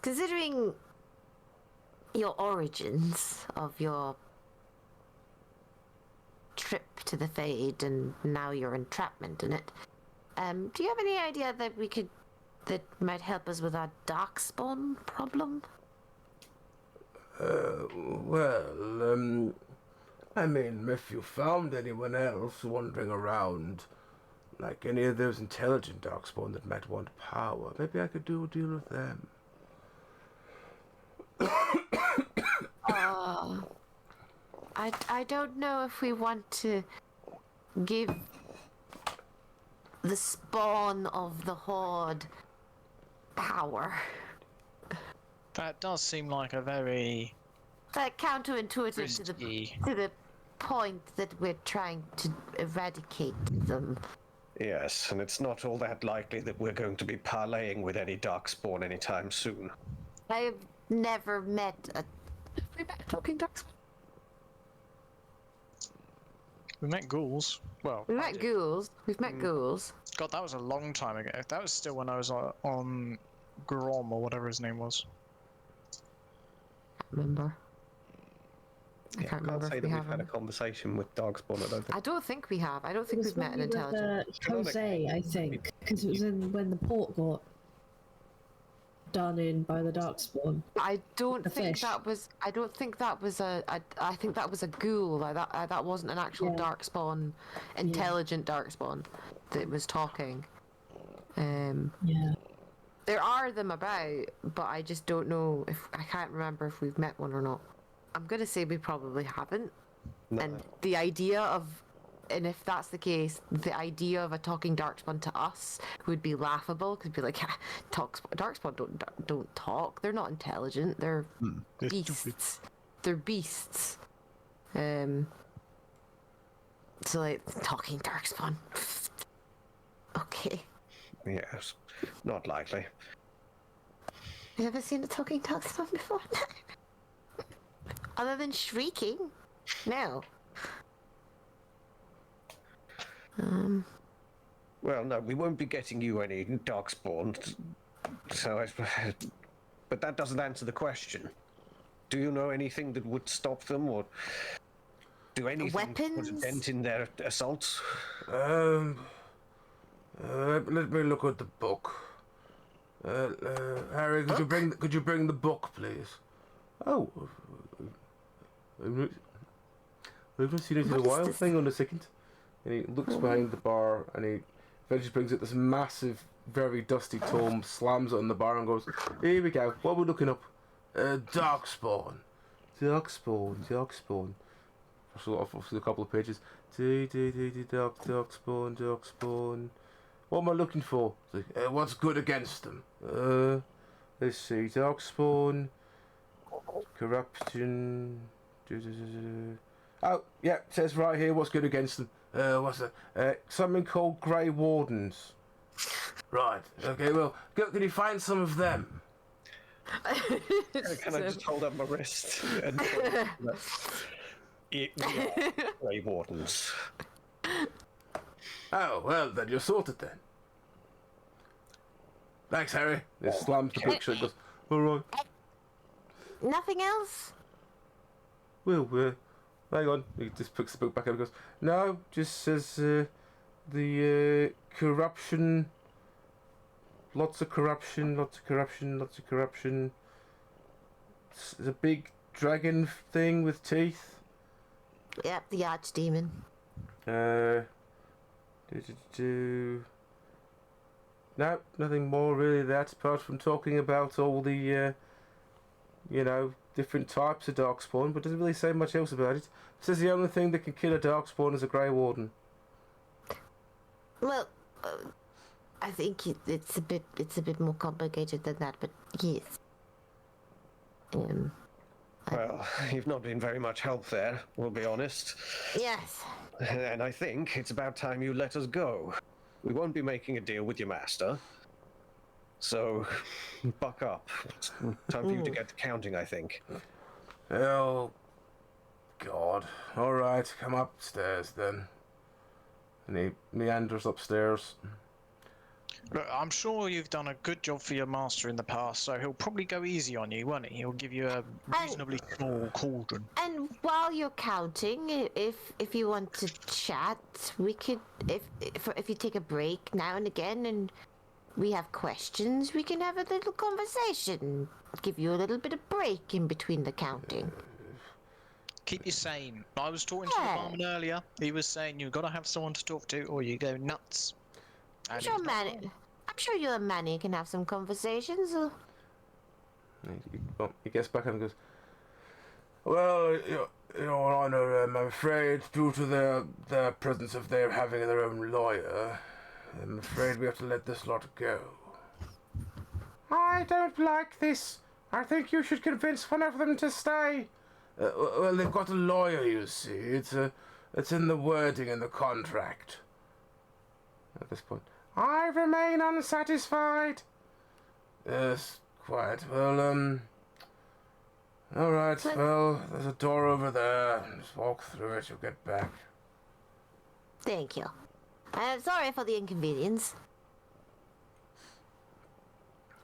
Considering your origins of your trip to the Fade and now your entrapment in it, do you have any idea that might help us with our darkspawn problem? Well, I mean, if you found anyone else wandering around, like any of those intelligent darkspawn that might want power, maybe I could do a deal with them. I don't know if we want to give the spawn of the Horde power. That does seem like a very That counterintuitive to risky. the point that we're trying to eradicate them. Yes, and it's not all that likely that we're going to be parlaying with any darkspawn anytime soon. I have never met a. Have we met a talking darkspawn? We met ghouls. Well, We've I met did. ghouls. We've met ghouls. God, that was a long time ago. That was still when I was on Grom or whatever his name was. Can't remember. I Yeah, can't remember say if that we we've had a have. conversation with darkspawn. I don't think. I don't think we have. I don't It think was we've met when an we were with, intelligent. Jose, I think, because it was when the port got done in by the darkspawn. I don't the think fish. that was. I don't think that was a. I think that was a ghoul. Like that wasn't an actual Yeah. darkspawn, intelligent darkspawn that was talking. Yeah. There are them about, but I just don't know if I can't remember if we've met one or not. I'm gonna say we probably haven't. No. And the idea of, and if that's the case, the idea of a talking darkspawn to us would be laughable. Because be like, darkspawn don't talk. They're not intelligent. They're beasts. They're beasts. So like talking darkspawn. Okay. Yes, not likely. You ever seen a talking darkspawn before? Other than shrieking? No. Well, no, we won't be getting you any darkspawn. So, but that doesn't answer the question. Do you know anything that would stop them, or do anything to put a Weapons? dent in their assaults? Let me look at the book. Harry, could you bring the book, please? Oh, we've not seen it in a What is while. this? Hang on a second. And he looks behind the bar, and he eventually brings out this massive, very dusty tome, slams it on the bar, and goes, "Here we go. What are we looking up? Darkspawn. Darkspawn. So off a couple of pages. Darkspawn. What am I looking for? It's like, what's good against them? Let's see. Darkspawn. Corruption. Oh, yeah, it says right here what's good against them. What's that? Something called Grey Wardens. Right. Okay. Well, can you find some of them? Can I just hold up my wrist? And we are Grey Wardens. Oh well, then you're sorted then. Thanks, Harry. He slams the book shut. And goes, all right. Nothing else? Well, hang on. He just picks the book back up and goes, no, just says the corruption. Lots of corruption. There's a big dragon thing with teeth. Yep, the archdemon. No, nothing more really that, apart from talking about all the, different types of darkspawn, but doesn't really say much else about it. Says the only thing that can kill a darkspawn is a Grey Warden. Well, I think it's a bit more complicated than that, but yes. Well, you've not been very much help there, we'll be honest. Yes. And I think it's about time you let us go. We won't be making a deal with your master. So, buck up. It's time for you to get to counting, I think. Oh, God. Alright, come upstairs then. And he meanders upstairs. Look, I'm sure you've done a good job for your master in the past, so he'll probably go easy on you, won't he? He'll give you a reasonably small cauldron. And while you're counting, if you want to chat, we could. If you take a break now and again, and we have questions, we can have a little conversation. Give you a little bit of break in between the counting. Keep you sane. I was talking to the barman earlier. He was saying you've got to have someone to talk to, or you go nuts. I'm sure you and Manny can have some conversations. He gets back and goes, well, Honor, I'm afraid due to the presence of their having their own lawyer, I'm afraid we have to let this lot go. I don't like this. I think you should convince one of them to stay. Well, they've got a lawyer, you see. It's in the wording in the contract. At this point, I remain unsatisfied. Yes, quite. Well, alright, well, there's a door over there. Just walk through it, you'll get back. Thank you. I'm sorry for the inconvenience.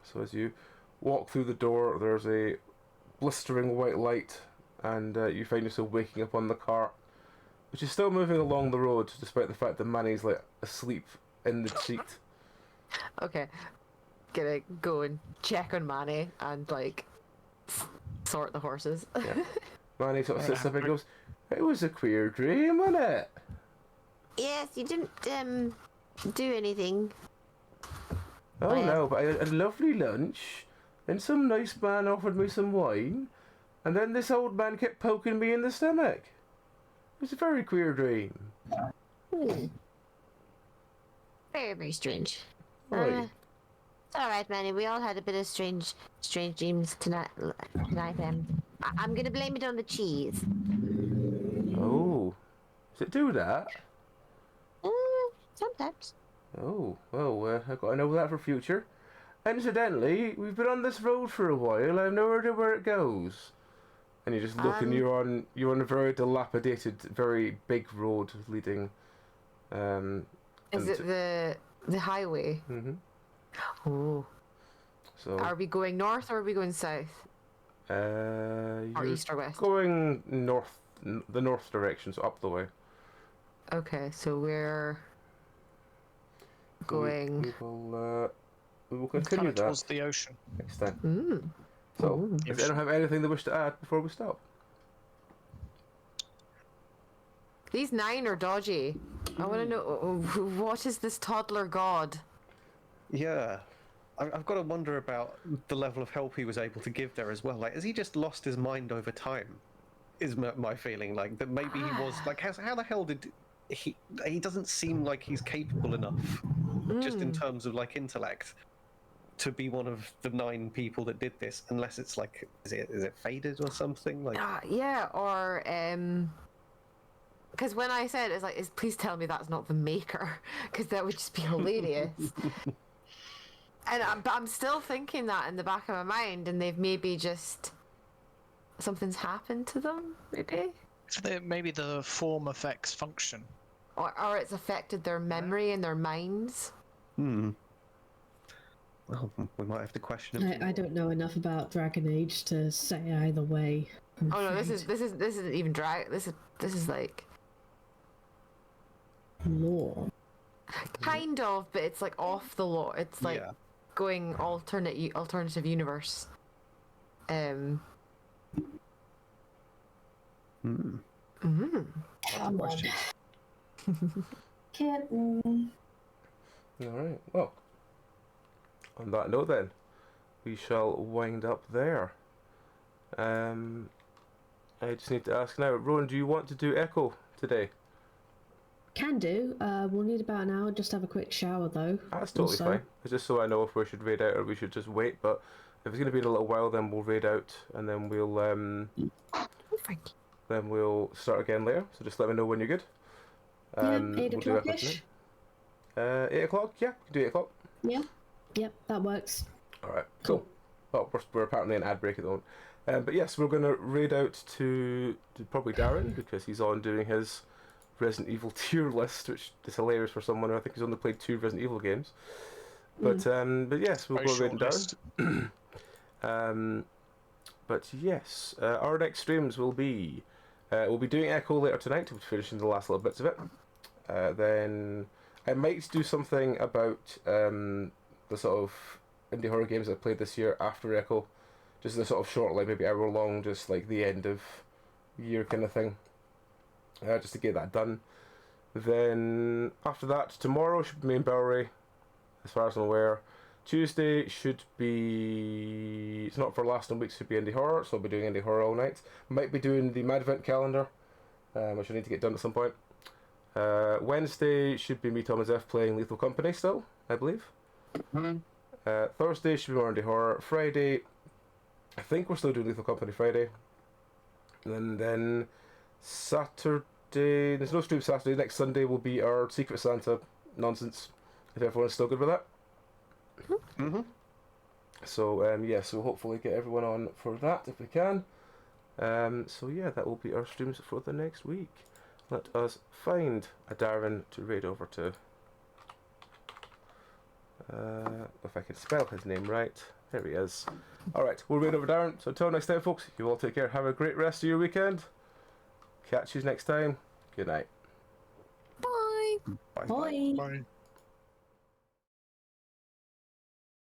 So as you walk through the door, there's a blistering white light, and you find yourself waking up on the cart, which is still moving along the road, despite the fact that Manny's, asleep in the seat. Okay. Gonna go and check on Manny and, sort the horses. Yeah. Manny sort of sits up and goes, it was a queer dream, wasn't it? Yes, you didn't, do anything. Oh no, but I had a lovely lunch, and some nice man offered me some wine, and then this old man kept poking me in the stomach. It was a very queer dream. Very, very strange. Right. It's alright, Manny. We all had a bit of strange dreams tonight. I'm gonna blame it on the cheese. Oh. Does it do that? Sometimes. Oh, well, I've got to know that for future. Incidentally, we've been on this road for a while. I have no idea where it goes. And you just look, and you're on a very dilapidated, very big road leading. Is it the highway? Mm-hmm. Oh. So. Are we going north or are we going south? Or east or west? Going north, the north direction, so up the way. Okay, so we're going. We will continue Kind of that towards the ocean. next time. Mm. So, does anyone have anything they wish to add before we stop? These 9 are dodgy. I want to know, what is this toddler god? Yeah. I've got to wonder about the level of help he was able to give there as well. Has he just lost his mind over time? Is my feeling that maybe he was how the hell did he doesn't seem like he's capable enough, just in terms of intellect, to be one of the 9 people that did this, unless it's is it faded or something Yeah, or because when I said it's please tell me that's not the maker, because that would just be hilarious. And I'm still thinking that in the back of my mind, and they've maybe just something's happened to them, maybe. So maybe the form affects function. Or it's affected their memory and their minds. Well, we might have to question him. I don't know enough about Dragon Age to say either way. Oh no, this isn't even drag. This is lore. Kind of, but it's off the law. It's going alternative universe. Come on. Kitten. Alright, well, on that note, then, we shall wind up there. I just need to ask now, Rowan, do you want to do Echo today? Can do. We'll need about an hour. Just have a quick shower though. That's totally also. fine. It's just so I know if we should raid out or we should just wait. But if it's going to be in a little while, then we'll raid out and then we'll start again later. So just let me know when you're good. Yeah, 8 we'll do Echo o'clock-ish. tonight. 8 o'clock? Yeah, we can do 8 o'clock. Yeah. Yep, that works. Alright, cool. Well, we're apparently an ad break at the moment. But yes, we're going to raid out to probably Darren, because he's on doing his Resident Evil tier list, which is hilarious for someone who I think he's only played 2 Resident Evil games. But yes, we'll go raiding Darren. But yes, our next streams will be... we'll be doing Echo later tonight, we'll be finishing the last little bits of it. Then I might do something about the sort of indie horror games I played this year after Echo. Just a sort of short, like maybe hour long, just like the end of year kind of thing. Just to get that done. Then after that, tomorrow should be me and Bowery, as far as I'm aware. Tuesday should be... It's not for last week, should be indie horror, so I'll be doing indie horror all night. Might be doing the Madvent calendar, which I need to get done at some point. Wednesday should be me, Tom, and Zeph playing Lethal Company still, I believe. Thursday should be more indie horror. Friday, I think we're still doing Lethal Company Friday. And then Saturday, there's no stream Saturday. Next Sunday will be our Secret Santa nonsense, if everyone's still good with that. So yes, we'll hopefully get everyone on for that if we can. So yeah, that will be our streams for the next week. Let us find a Darren to raid over to. If I can spell his name right. There he is. Alright, we'll raid over Darren. So until next time, folks, you all take care. Have a great rest of your weekend. Catch you next time. Good night. Bye. Bye. Bye.